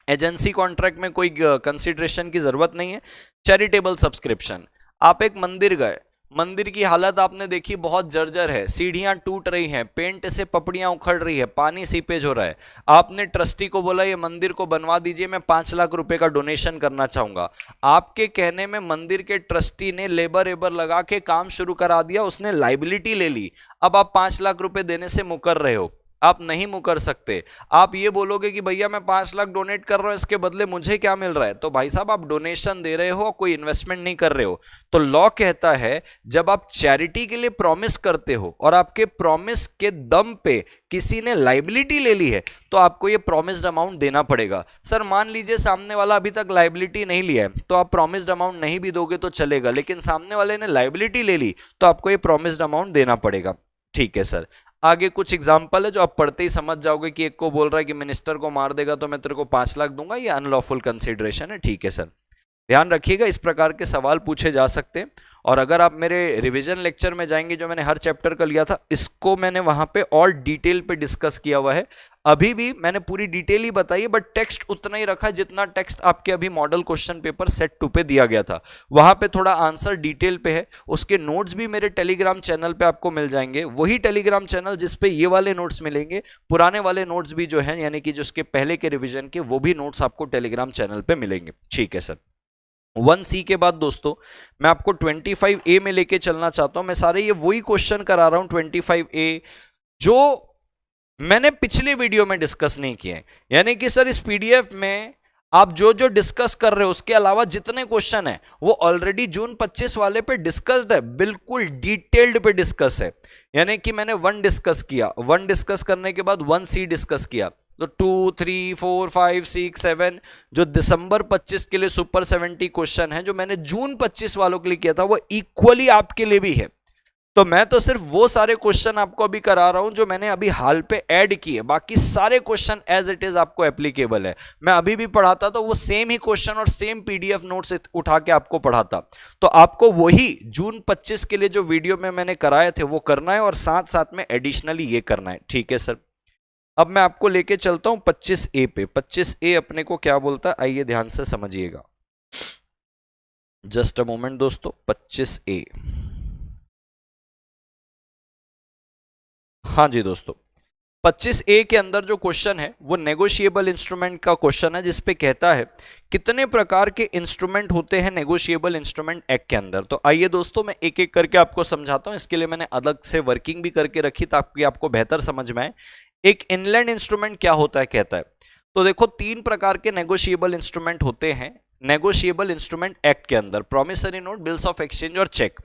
[SPEAKER 1] एजेंसी कॉन्ट्रैक्ट में कोई कंसीडरेशन की जरूरत नहीं है। चैरिटेबल सब्सक्रिप्शन, आप एक मंदिर गए, मंदिर की हालत आपने देखी बहुत जर्जर है, सीढ़ियां टूट रही हैं, पेंट से पपड़ियां उखड़ रही है, पानी सीपेज हो रहा है, आपने ट्रस्टी को बोला ये मंदिर को बनवा दीजिए, मैं 5 लाख रुपए का डोनेशन करना चाहूंगा। आपके कहने में मंदिर के ट्रस्टी ने लेबर एबर लगा के काम शुरू करा दिया, उसने लाइबिलिटी ले ली, अब आप 5 लाख रुपए देने से मुकर रहे हो। आप नहीं मुकर सकते। आप ये बोलोगे कि भैया मैं 5 लाख डोनेट कर रहा हूं, इसके बदले मुझे क्या मिल रहा है, तो भाई साहब आप डोनेशन दे रहे हो, कोई इन्वेस्टमेंट नहीं कर रहे हो। तो लॉ कहता है जब आप चैरिटी के लिए प्रॉमिस करते हो और आपके प्रॉमिस के दम पे किसी ने लाइबिलिटी ले ली है, तो आपको ये प्रॉमिस्ड अमाउंट देना पड़ेगा। सर मान लीजिए सामने वाला अभी तक लाइबिलिटी नहीं लिया है, तो आप प्रॉमिस्ड अमाउंट नहीं भी दोगे तो चलेगा, लेकिन सामने वाले ने लाइबिलिटी ले ली तो आपको ये प्रॉमिस्ड अमाउंट देना पड़ेगा। ठीक है सर। आगे कुछ एग्जांपल है जो आप पढ़ते ही समझ जाओगे कि एक को बोल रहा है कि मिनिस्टर को मार देगा तो मैं तेरे को 5 लाख दूंगा, ये अनलॉफुल कंसिडरेशन है। ठीक है सर, ध्यान रखिएगा इस प्रकार के सवाल पूछे जा सकते हैं। और अगर आप मेरे रिवीजन लेक्चर में जाएंगे जो मैंने हर चैप्टर का लिया था, इसको मैंने वहां पे और डिटेल पे डिस्कस किया हुआ है। अभी भी मैंने पूरी डिटेल ही बताई है, बट टेक्स्ट उतना ही रखा जितना टेक्स्ट आपके अभी मॉडल क्वेश्चन पेपर सेट 2 पे दिया गया था। वहां पे थोड़ा आंसर डिटेल पे है। उसके नोट्स भी मेरे टेलीग्राम चैनल पे आपको मिल जाएंगे, वही टेलीग्राम चैनल जिसपे ये वाले नोट्स मिलेंगे। पुराने वाले नोट्स भी जो है यानी कि जिसके पहले के रिविजन के, वो भी नोट्स आपको टेलीग्राम चैनल पे मिलेंगे। ठीक है सर। 1C के बाद दोस्तों मैं आपको 25A में लेके चलना चाहता हूं। मैं सारे ये वही क्वेश्चन करा रहा हूं 25A जो मैंने पिछले वीडियो में डिस्कस नहीं किए। यानी कि सर इस पीडीएफ में आप जो जो डिस्कस कर रहे हो उसके अलावा जितने क्वेश्चन है वो ऑलरेडी जून 25 वाले पे डिस्कस्ड है, बिल्कुल डिटेल्ड पे डिस्कस है। यानी कि मैंने 1 डिस्कस किया, 1 डिस्कस करने के बाद 1C डिस्कस किया, तो 2, 3, 4, 5, 6, 7 जो दिसंबर 25 के लिए सुपर 70 क्वेश्चन है जो मैंने जून 25 वालों के लिए किया था, वो इक्वली आपके लिए भी है। तो मैं तो सिर्फ वो सारे क्वेश्चन आपको अभी करा रहा हूं जो मैंने अभी हाल पे ऐड किए, बाकी सारे क्वेश्चन एज इट इज आपको एप्लीकेबल है। मैं अभी भी पढ़ाता तो वो सेम ही क्वेश्चन और सेम पीडीएफ नोट्स उठा के आपको पढ़ाता। तो आपको वही जून 25 के लिए जो वीडियो में मैंने कराए थे वो करना है और साथ साथ में एडिशनली ये करना है। ठीक है सर। अब मैं आपको लेके चलता हूं 25A पे। 25A अपने को क्या बोलता है, आइए ध्यान से समझिएगा। जस्ट अ मोमेंट दोस्तों। 25A, हाँ जी दोस्तों, 25A के अंदर जो क्वेश्चन है वो नेगोशिएबल इंस्ट्रूमेंट का क्वेश्चन है, जिसपे कहता है कितने प्रकार के इंस्ट्रूमेंट होते हैं नेगोशिएबल इंस्ट्रूमेंट एक्ट के अंदर। तो आइए दोस्तों मैं एक एक करके आपको समझाता हूं। इसके लिए मैंने अलग से वर्किंग भी करके रखी ताकि आपको बेहतर समझ में आए। एक इनलैंड इंस्ट्रूमेंट क्या होता है कहता है, तो देखो 3 प्रकार के नेगोशिएबल इंस्ट्रूमेंट होते हैं नेगोशिएबल इंस्ट्रूमेंट एक्ट के अंदर, promissory note, bills of exchange और चेक।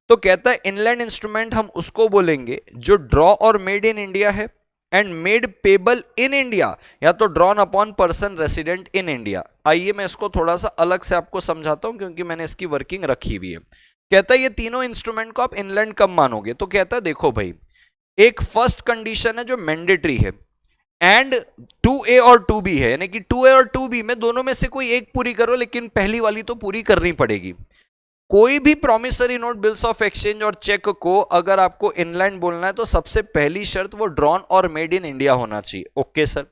[SPEAKER 1] तो कहता है इनलैंड इंस्ट्रूमेंट हम उसको बोलेंगे जो ड्रॉ और मेड इन इंडिया है and made payable in India, या तो drawn upon person resident in India. आइए मैं इसको थोड़ा सा अलग से आपको समझाता हूं क्योंकि मैंने इसकी वर्किंग रखी हुई है। कहता है ये तीनों इंस्ट्रूमेंट को आप इनलैंड कब मानोगे, तो कहता है देखो भाई, एक फर्स्ट कंडीशन है जो मैंडेटरी है एंड 2A और 2B है, यानी कि 2A और 2B में दोनों में से कोई एक पूरी करो, लेकिन पहली वाली तो पूरी करनी पड़ेगी। कोई भी promissory note, bills of exchange और चेक को अगर आपको इनलैंड बोलना है तो सबसे पहली शर्त वो ड्रॉन और मेड इन इंडिया होना चाहिए। Okay sir.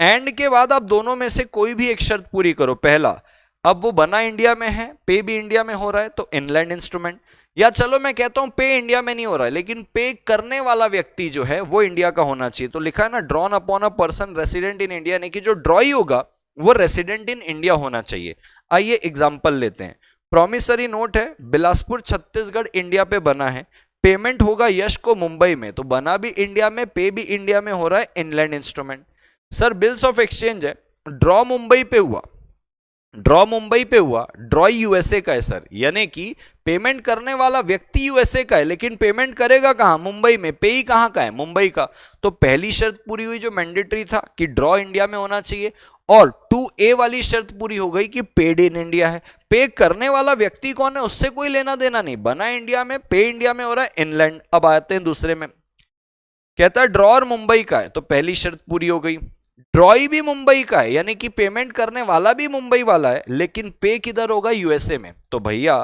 [SPEAKER 1] एंड के बाद आप दोनों में से कोई भी एक शर्त पूरी करो। पहला, अब वो बना इंडिया में है, पे भी इंडिया में हो रहा है, तो इनलैंड इंस्ट्रूमेंट। या चलो मैं कहता हूं पे इंडिया में नहीं हो रहा है लेकिन पे करने वाला व्यक्ति जो है वो इंडिया का होना चाहिए, तो लिखा है ना drawn upon a person resident in India, यानी कि जो ड्रॉई होगा वो रेसिडेंट इन इंडिया होना चाहिए। आइए एग्जांपल लेते हैं। प्रॉमिसरी नोट है, बिलासपुर छत्तीसगढ़ इंडिया पे बना है, पेमेंट होगा यश को मुंबई में, तो बना भी इंडिया में, पे भी इंडिया में हो रहा है, inland instrument. Sir bills of exchange है, ड्रॉ मुंबई पे हुआ, ड्रॉ मुंबई पे हुआ, ड्रॉ यूएसए का है सर, यानी कि पेमेंट करने वाला व्यक्ति यूएसए का है लेकिन पेमेंट करेगा कहां, मुंबई में, पे ही कहां का है, मुंबई का। तो पहली शर्त पूरी हुई जो मैंडेटरी था कि ड्रॉ इंडिया में होना चाहिए, और 2A वाली शर्त पूरी हो गई कि पेड इन इंडिया है। पे करने वाला व्यक्ति कौन है उससे कोई लेना देना नहीं, बना इंडिया में, पे इंडिया में हो रहा है, इनलैंड। अब आते हैं दूसरे में, कहता है ड्रॉ और मुंबई का है, तो पहली शर्त पूरी हो गई। ड्रॉई भी मुंबई का है, यानी कि पेमेंट करने वाला भी मुंबई वाला है लेकिन पे किधर होगा, यूएसए में। तो भैया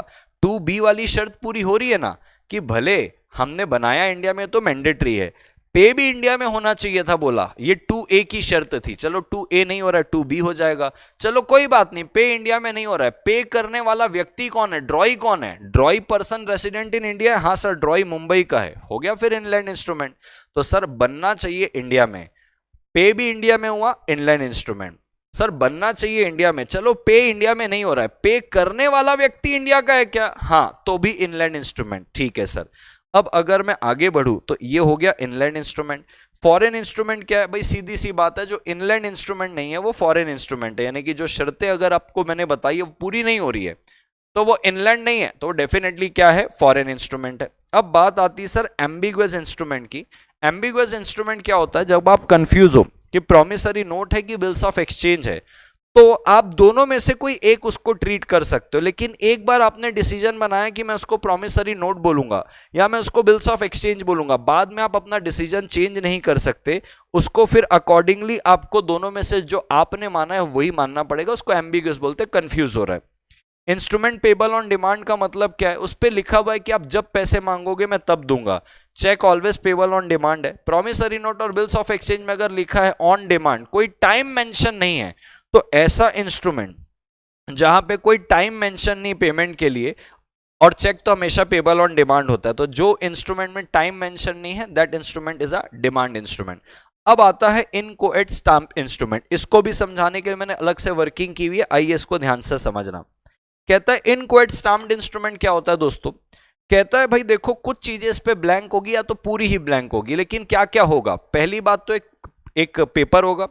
[SPEAKER 1] 2B वाली शर्त पूरी हो रही है ना, कि भले हमने बनाया इंडिया में तो मैंडेटरी है, पे भी इंडिया में होना चाहिए था, बोला ये 2A की शर्त थी। चलो 2A नहीं हो रहा है, 2B हो जाएगा, चलो कोई बात नहीं, पे इंडिया में नहीं हो रहा है। पे करने वाला व्यक्ति कौन है, ड्रॉई कौन है, ड्रॉई पर्सन रेसिडेंट इन इंडिया है, हाँ सर ड्रॉई मुंबई का है, हो गया फिर इनलैंड इंस्ट्रूमेंट। तो सर बनना चाहिए इंडिया में, पे भी इंडिया में हुआ, इनलैंड इंस्ट्रूमेंट। सर बनना चाहिए इंडिया में, चलो पे इंडिया में नहीं हो रहा है, पे करने वाला व्यक्ति इंडिया का है क्या, हाँ, तो भी इनलैंड इंस्ट्रूमेंट। ठीक है सर। अब अगर मैं आगे बढ़ूं तो ये हो गया इनलैंड इंस्ट्रूमेंट। फॉरेन इंस्ट्रूमेंट क्या है भाई? सीधी सी बात है, जो इनलैंड इंस्ट्रूमेंट नहीं है वो फॉरेन इंस्ट्रूमेंट है, यानी कि जो शर्तें अगर आपको मैंने बताई है वो पूरी नहीं हो रही है तो वो इनलैंड नहीं है, तो डेफिनेटली क्या है? फॉरेन इंस्ट्रूमेंट है। अब बात आती है सर एम्बिगुअस इंस्ट्रूमेंट की। एम्बिगुअस इंस्ट्रूमेंट क्या होता है? जब आप कंफ्यूज हो कि प्रॉमिसरी नोट है कि बिल्स ऑफ एक्सचेंज है, तो आप दोनों में से कोई एक उसको ट्रीट कर सकते हो, लेकिन एक बार आपने डिसीजन बनाया कि मैं उसको प्रॉमिसरी नोट बोलूंगा या मैं उसको बिल्स ऑफ एक्सचेंज बोलूंगा, बाद में आप अपना डिसीजन चेंज नहीं कर सकते उसको, फिर अकॉर्डिंगली आपको दोनों में से जो आपने माना है वही मानना पड़ेगा, उसको एम्बिगुअस बोलते हैं, कंफ्यूज हो रहा है। इंस्ट्रूमेंट पेबल ऑन डिमांड का मतलब क्या है? उस पर लिखा हुआ है कि आप जब पैसे मांगोगे मैं तब दूंगा। Cheque always payable on demand है। प्रॉमिसरी नोट और बिल्स ऑफ एक्सचेंज में अगर लिखा है ऑन डिमांड, कोई टाइम मेंशन नहीं है, तो ऐसा इंस्ट्रूमेंट जहां पे कोई टाइम मेंशन नहीं पेमेंट के लिए, और चेक तो हमेशा पेबल ऑन डिमांड होता है, तो जो इंस्ट्रूमेंट में टाइम मेंशन नहीं है that instrument is a demand instrument. अब आता है इनकोएट स्टाम्प इंस्ट्रूमेंट। इसको भी समझाने के लिए मैंने अलग से वर्किंग की हुई है, आइए इसको ध्यान से समझना। कहता है इनकोएट स्टाम्प्ड इंस्ट्रूमेंट क्या होता है दोस्तों? कहता है भाई देखो, कुछ चीजें इस पे ब्लैंक होगी या तो पूरी ही ब्लैंक होगी, लेकिन क्या क्या होगा? पहली बात तो एक पेपर होगा,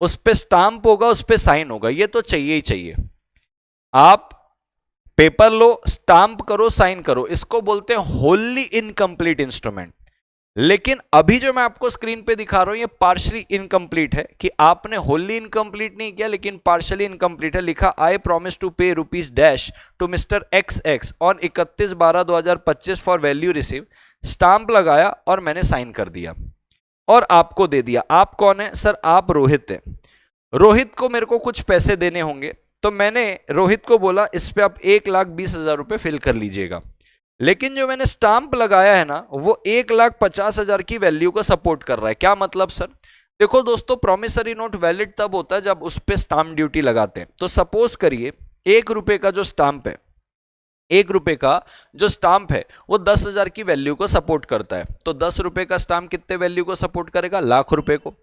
[SPEAKER 1] उस पे स्टाम्प होगा, उस पे साइन होगा, ये तो चाहिए ही चाहिए। आप पेपर लो, स्टाम्प करो, साइन करो, इसको बोलते हैं होली इनकम्प्लीट इंस्ट्रूमेंट। लेकिन अभी जो मैं आपको स्क्रीन पे दिखा रहा हूं ये पार्शली इनकम्प्लीट है, कि आपने होली इनकम्प्लीट नहीं किया लेकिन पार्शली इनकम्प्लीट है। लिखा I promise to pay rupees dash to mister X X on 31/12/2025 for value receive, stamp लगाया और मैंने साइन कर दिया और आपको दे दिया। आप कौन है सर? आप रोहित है। रोहित को मेरे को कुछ पैसे देने होंगे, तो मैंने रोहित को बोला इस पे आप 1,20,000 रुपए फिल कर लीजिएगा, लेकिन जो मैंने स्टाम्प लगाया है ना वो 1,50,000 की वैल्यू को सपोर्ट कर रहा है। क्या मतलब सर? देखो दोस्तों, प्रॉमिसरी नोट वैलिड तब होता है जब उस पे स्टाम्प ड्यूटी लगाते हैं। तो सपोज करिए 1 रुपए का जो स्टाम्प है, 1 रुपए का जो स्टाम्प है वो 10,000 की वैल्यू को सपोर्ट करता है, तो 10 रुपए का स्टाम्प कितने वैल्यू को सपोर्ट करेगा? लाख रुपए को।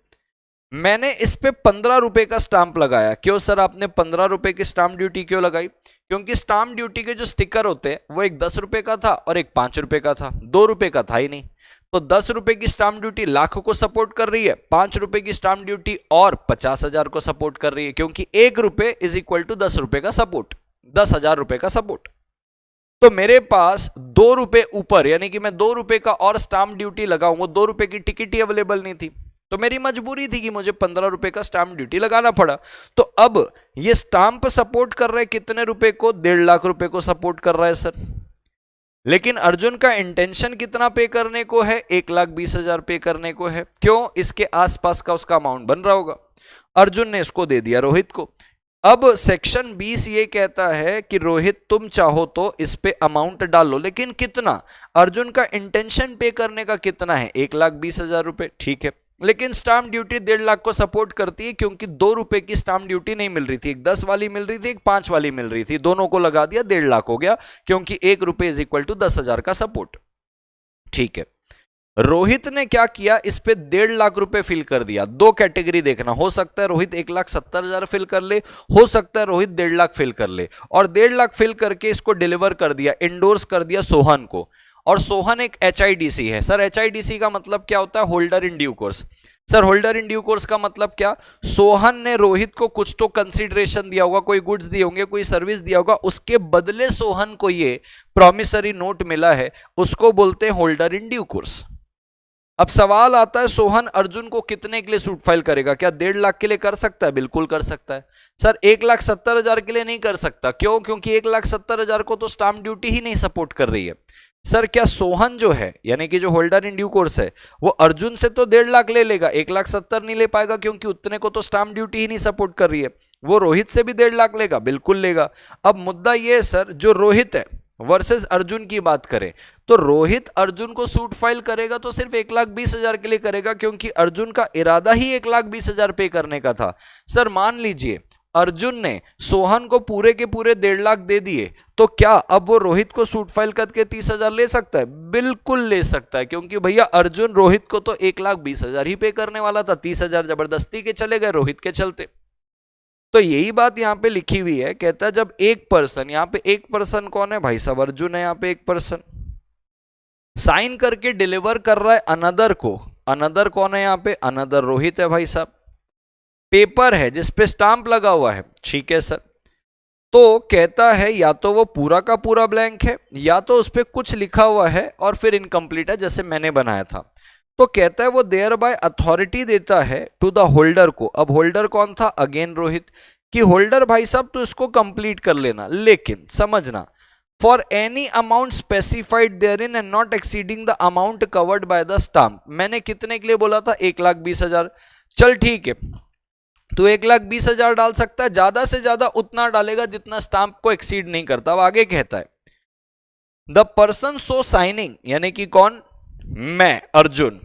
[SPEAKER 1] मैंने इस पे 15 रुपए का स्टाम्प लगाया। क्यों सर आपने 15 रुपए की स्टाम्प ड्यूटी क्यों लगाई? क्योंकि स्टाम्प ड्यूटी के जो स्टिकर होते हैं वो एक 10 रुपए का था और एक 5 रुपए का था, 2 रुपए का था ही नहीं। तो 10 रुपए की स्टाम्प ड्यूटी लाख को सपोर्ट कर रही है, 5 रुपए की स्टाम्प ड्यूटी और 50,000 को सपोर्ट कर रही है, क्योंकि 1 रुपए इज इक्वल टू 10 रुपए का सपोर्ट, 10,000 रुपए का सपोर्ट। तो मेरे पास 2 रुपए ऊपर, यानी कि मैं 2 रुपए का और स्टाम्प ड्यूटी लगाऊं, वो 2 रुपए की टिकट ही अवेलेबल नहीं थी, तो मेरी मजबूरी थी कि मुझे 15 रुपए का स्टाम्प ड्यूटी लगाना पड़ा। तो अब ये स्टाम्प सपोर्ट कर रहा है कितने रुपए को? 1.5 लाख रुपए को सपोर्ट कर रहा है सर। लेकिन अर्जुन का इंटेंशन कितना पे करने को है? 1,20,000 पे करने को है। क्यों? इसके आसपास का उसका अमाउंट बन रहा होगा। अर्जुन ने इसको दे दिया रोहित को। अब सेक्शन 20 ये कहता है कि रोहित तुम चाहो तो इस पे अमाउंट डालो, लेकिन कितना? अर्जुन का इंटेंशन पे करने का कितना है? 1,20,000 रुपए, ठीक है। लेकिन स्टाम्प ड्यूटी 1.5 लाख को सपोर्ट करती है, क्योंकि 2 रुपए की स्टाम्प ड्यूटी नहीं मिल रही थी, एक 10 वाली मिल रही थी, एक 5 वाली मिल रही थी, दोनों को लगा दिया 1.5 लाख हो गया, क्योंकि 1 रुपए इज इक्वल टू 10,000 का सपोर्ट। ठीक है, रोहित ने क्या किया? इस पे 1.5 लाख रुपए फिल कर दिया। 2 कैटेगरी देखना, हो सकता है रोहित 1,70,000 फिल कर ले, हो सकता है रोहित 1.5 लाख फिल कर ले, और 1.5 लाख फिल करके इसको डिलीवर कर दिया, इंडोर्स कर दिया सोहन को। और सोहन एक HIDC है। सर HIDC का मतलब क्या होता है? Holder in due course. Sir holder in due course का मतलब क्या? सोहन ने रोहित को कुछ तो कंसीडरेशन दिया होगा, कोई गुड्स दिए होंगे, कोई सर्विस दिया होगा, उसके बदले सोहन को ये प्रॉमिसरी नोट मिला है, उसको बोलते हैं होल्डर इन ड्यू कोर्स। अब सवाल आता है सोहन अर्जुन को कितने के लिए सूट फाइल करेगा? क्या 1.5 लाख के लिए कर सकता है? बिल्कुल कर सकता है। सर 1,70,000 के लिए नहीं कर सकता। क्यों? क्योंकि 1,70,000 को तो स्टाम्प ड्यूटी ही नहीं सपोर्ट कर रही है। सर क्या सोहन जो है, यानी कि जो होल्डर इन ड्यू कोर्स है, वो अर्जुन से तो 1.5 लाख ले लेगा, 1,70,000 नहीं ले पाएगा, क्योंकि उतने को तो स्टाम्प ड्यूटी ही नहीं सपोर्ट कर रही है। वो रोहित से भी 1.5 लाख लेगा, बिल्कुल लेगा। अब मुद्दा ये है सर, जो रोहित है वर्सेस अर्जुन की बात करें, तो रोहित अर्जुन को सूट फाइल करेगा तो सिर्फ 1,20,000 के लिए करेगा, क्योंकि अर्जुन का इरादा ही 1,20,000 पे करने का था। सर मान लीजिए अर्जुन ने सोहन को पूरे के पूरे 1.5 लाख दे दिए, तो क्या अब वो रोहित को सूट फाइल करके 30,000 ले सकता है? बिल्कुल ले सकता है, क्योंकि भैया अर्जुन रोहित को तो 1,20,000 ही पे करने वाला था, 30,000 जबरदस्ती के चले गए रोहित के चलते। तो यही बात यहां पे लिखी हुई है। कहता है जब एक पर्सन, यहां पे एक पर्सन कौन है भाई साहब? अर्जुन है। यहां पे एक पर्सन साइन करके डिलीवर कर रहा है अनदर को, अनदर कौन है यहाँ पे? अनदर रोहित है भाई साहब। पेपर है जिसपे स्टाम्प लगा हुआ है, ठीक है सर। तो कहता है या तो वो पूरा का पूरा ब्लैंक है या तो उस पर कुछ लिखा हुआ है और फिर इनकम्प्लीट है जैसे मैंने बनाया था। तो कहता है वो देयर बाय अथॉरिटी देता है टू द होल्डर को। अब होल्डर कौन था? अगेन रोहित। कि होल्डर भाई साहब तो इसको कंप्लीट कर लेना, लेकिन समझना for any amount specified therein and not exceeding the amount covered by the stamp. मैंने कितने के लिए बोला था? 1,20,000। चल ठीक है, तो 1,20,000 डाल सकता है, ज्यादा से ज्यादा उतना डालेगा जितना स्टाम्प को एक्सीड नहीं करता। अब आगे कहता है द पर्सन सो साइनिंग, यानी कि कौन? मैं Arjun,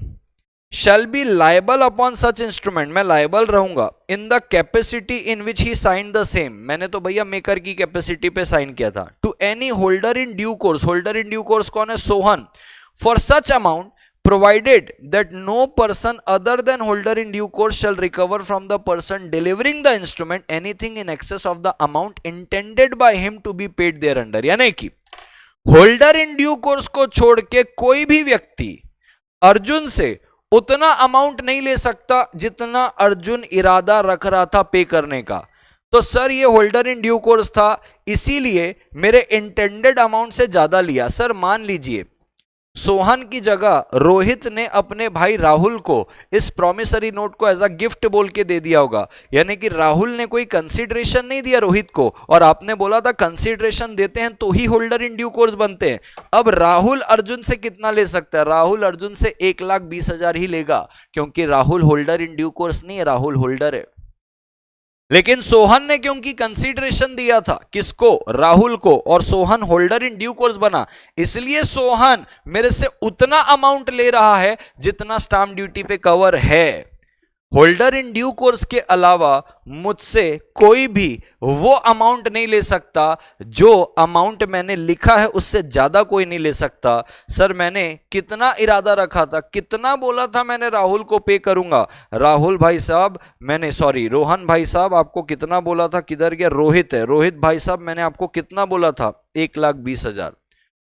[SPEAKER 1] shall be liable upon such instrument, मैं लाइबल रहूंगा in the capacity in which he sign the same. मैंने तो भैया मेकर की कैपेसिटी पे साइन किया था। To any holder in due course, holder in due course कौन है? Sohan. For such amount provided that no person other than holder in due course shall recover from the person delivering the instrument anything in excess of the amount intended by him to be paid thereunder। यानी कि होल्डर इन ड्यू कोर्स को छोड़ के कोई भी व्यक्ति अर्जुन से उतना अमाउंट नहीं ले सकता जितना अर्जुन इरादा रख रहा था पे करने का। तो सर ये होल्डर इन ड्यू कोर्स था, इसीलिए मेरे इंटेंडेड अमाउंट से ज्यादा लिया। सर मान लीजिए सोहन की जगह रोहित ने अपने भाई राहुल को इस प्रॉमिसरी नोट को एज अ गिफ्ट बोल के दे दिया होगा, यानी कि राहुल ने कोई कंसीडरेशन नहीं दिया रोहित को, और आपने बोला था कंसीडरेशन देते हैं तो ही होल्डर इन ड्यू कोर्स बनते हैं। अब राहुल अर्जुन से कितना ले सकता है? राहुल अर्जुन से 1,20,000 ही लेगा, क्योंकि Rahul holder in due course नहीं है, राहुल होल्डर है। लेकिन सोहन ने क्योंकि कंसीडरेशन दिया था किसको? राहुल को, और Sohan holder in due course बना, इसलिए सोहन मेरे से उतना अमाउंट ले रहा है जितना स्टाम्प ड्यूटी पे कवर है। होल्डर इन ड्यू कोर्स के अलावा मुझसे कोई भी वो अमाउंट नहीं ले सकता जो अमाउंट मैंने लिखा है, उससे ज्यादा कोई नहीं ले सकता। सर मैंने कितना इरादा रखा था, कितना बोला था मैंने राहुल को पे करूंगा? राहुल भाई साहब मैंने, सॉरी रोहन भाई साहब आपको कितना बोला था? किधर गया? रोहित है। रोहित भाई साहब मैंने आपको कितना बोला था? 1,20,000।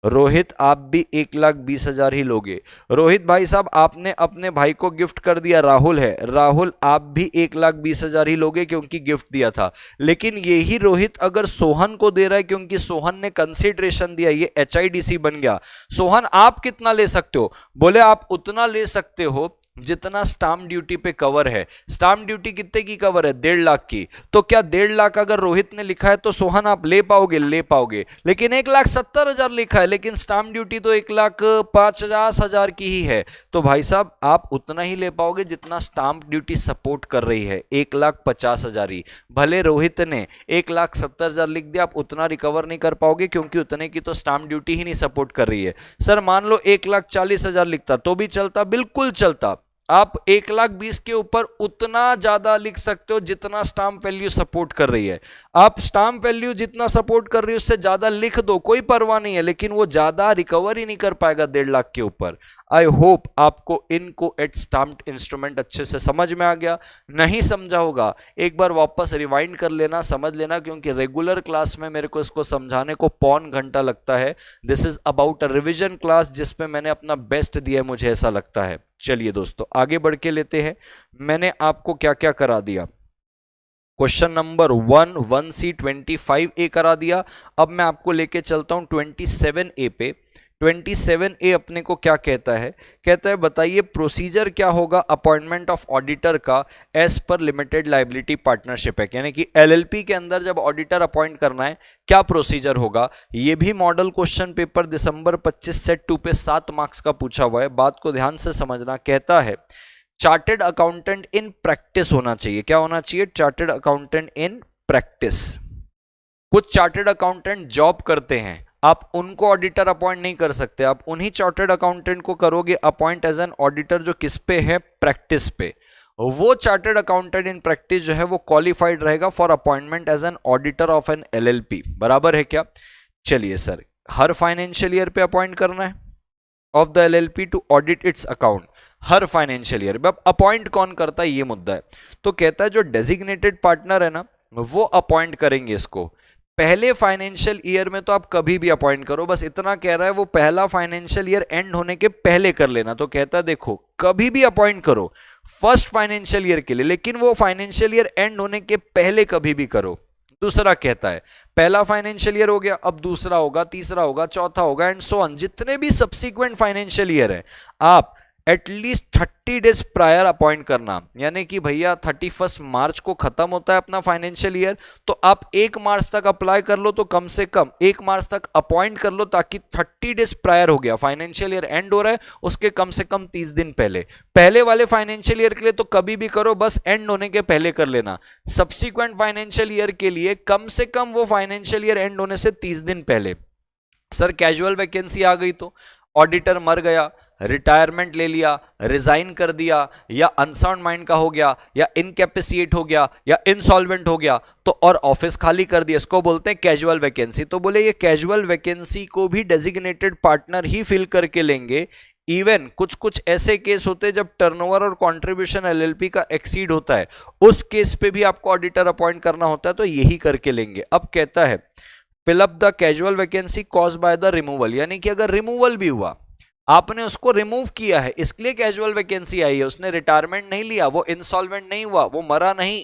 [SPEAKER 1] रोहित आप भी 1,20,000 ही लोगे। रोहित भाई साहब आपने अपने भाई को गिफ्ट कर दिया, राहुल है, राहुल आप भी 1,20,000 ही लोगे क्योंकि गिफ्ट दिया था। लेकिन यही रोहित अगर सोहन को दे रहा है क्योंकि सोहन ने कंसीडरेशन दिया, ये HIDC बन गया। सोहन आप कितना ले सकते हो? बोले आप उतना ले सकते हो जितना स्टाम्प ड्यूटी पे कवर है। स्टाम्प ड्यूटी कितने की कवर है? 1.5 लाख की। तो क्या 1.5 लाख अगर रोहित ने लिखा है तो सोहन आप ले पाओगे? ले पाओगे। लेकिन 1,70,000 लिखा है, लेकिन स्टाम्प ड्यूटी तो 1,50,000 की ही है, तो भाई साहब आप उतना ही ले पाओगे जितना स्टाम्प ड्यूटी सपोर्ट कर रही है, 1,50,000 ही। भले रोहित ने 1,70,000 लिख दिया, आप उतना रिकवर नहीं कर पाओगे क्योंकि उतने की तो स्टाम्प ड्यूटी ही नहीं सपोर्ट कर रही है। सर मान लो 1,40,000 लिखता तो भी चलता, बिल्कुल चलता। आप 1,20,000 के ऊपर उतना ज्यादा लिख सकते हो जितना स्टाम्प वैल्यू सपोर्ट कर रही है। आप स्टाम्प वैल्यू जितना सपोर्ट कर रही है उससे ज्यादा लिख दो, कोई परवाह नहीं है, लेकिन वो ज्यादा रिकवर ही नहीं कर पाएगा 1.5 लाख के ऊपर। आई होप आपको इनको एट स्टाम्प्ड इंस्ट्रूमेंट अच्छे से समझ में आ गया। नहीं समझा होगा एक बार वापस रिवाइंड कर लेना, समझ लेना, क्योंकि रेगुलर क्लास में मेरे को इसको समझाने को 1.25 घंटा लगता है। This is about a revision class जिसमें मैंने अपना बेस्ट दिया है, मुझे ऐसा लगता है। चलिए दोस्तों आगे बढ़ के लेते हैं। मैंने आपको क्या क्या करा दिया? क्वेश्चन नंबर 1 1C 25A करा दिया। अब मैं आपको लेके चलता हूं 27A पे। 27A अपने को क्या कहता है? कहता है बताइए प्रोसीजर क्या होगा अपॉइंटमेंट ऑफ ऑडिटर का as per limited liability partnership act, यानी कि LLP के अंदर जब ऑडिटर अपॉइंट करना है क्या प्रोसीजर होगा। ये भी मॉडल क्वेश्चन पेपर दिसंबर 25 सेट 2 पे 7 मार्क्स का पूछा हुआ है। बात को ध्यान से समझना। कहता है चार्टेड अकाउंटेंट इन प्रैक्टिस होना चाहिए। क्या होना चाहिए? Chartered accountant in practice. कुछ चार्टेड अकाउंटेंट जॉब करते हैं, आप उनको ऑडिटर अपॉइंट नहीं कर सकते, आप उन्हीं चार्टेड अकाउंटेंट को करोगे अपॉइंट एज एन ऑडिटर जो किस पे है? प्रैक्टिस पे। वो चार्टेड अकाउंटेंट इन प्रैक्टिस जो है वो क्वालिफाइड रहेगा for appointment as an auditor of an LLP। बराबर है क्या? चलिए सर, हर फाइनेंशियल ईयर पे अपॉइंट करना है of the LLP to audit its account, हर फाइनेंशियल ईयर। अब अपॉइंट कौन करता है ये मुद्दा है। तो कहता है जो डेजिग्नेटेड पार्टनर है ना वो अपॉइंट करेंगे इसको। पहले फाइनेंशियल ईयर में तो आप कभी भी अपॉइंट करो, बस इतना कह रहा है वो पहला फाइनेंशियल ईयर एंड होने के पहले कर लेना। तो कहता है देखो कभी भी अपॉइंट करो फर्स्ट फाइनेंशियल ईयर के लिए, लेकिन वो फाइनेंशियल ईयर एंड होने के पहले कभी भी करो। दूसरा कहता है पहला फाइनेंशियल ईयर हो गया, अब दूसरा होगा, तीसरा होगा, चौथा होगा एंड सो ऑन, जितने भी सब्सिक्वेंट फाइनेंशियल ईयर है आप एटलीस्ट 30 डेज प्रायर अपॉइंट करना। यानी कि भैया 31 मार्च को खत्म होता है अपना फाइनेंशियल ईयर, तो आप 1 मार्च तक अप्लाई कर लो, तो कम से कम 1 मार्च तक अपॉइंट कर लो, ताकि 30 डेज प्रायर हो गया, फाइनेंशियल ईयर एंड हो रहा है उसके कम से कम 30 दिन पहले। पहले वाले फाइनेंशियल ईयर के लिए तो कभी भी करो, बस एंड होने के पहले कर लेना। सब्सिक्वेंट फाइनेंशियल ईयर के लिए कम से कम वो फाइनेंशियल ईयर एंड होने से 30 दिन पहले। सर कैजुअल वैकेंसी आ गई तो ऑडिटर मर गया, रिटायरमेंट ले लिया, रिजाइन कर दिया, या अनसाउंड माइंड का हो गया, या इनकैपेसिएट हो गया, या इनसॉल्वेंट हो गया, तो और ऑफिस खाली कर दिया, इसको बोलते हैं कैजुअल वैकेंसी। तो बोले ये कैजुअल वैकेंसी को भी डेजिग्नेटेड पार्टनर ही फिल करके लेंगे। इवन कुछ कुछ ऐसे केस होते हैं जब टर्नओवर और कंट्रीब्यूशन एलएलपी का एक्सीड होता है, उस केस पे भी आपको ऑडिटर अपॉइंट करना होता है, तो यही करके लेंगे। अब कहता है fill up the casual vacancy cause by the removal, यानी कि अगर रिमूवल भी हुआ, आपने उसको रिमूव किया है, इसके लिए कैजुअल वैकेंसी आई है। उसने रिटायरमेंट नहीं लिया, वो इंसॉल्वेंट नहीं हुआ, वो मरा नहीं,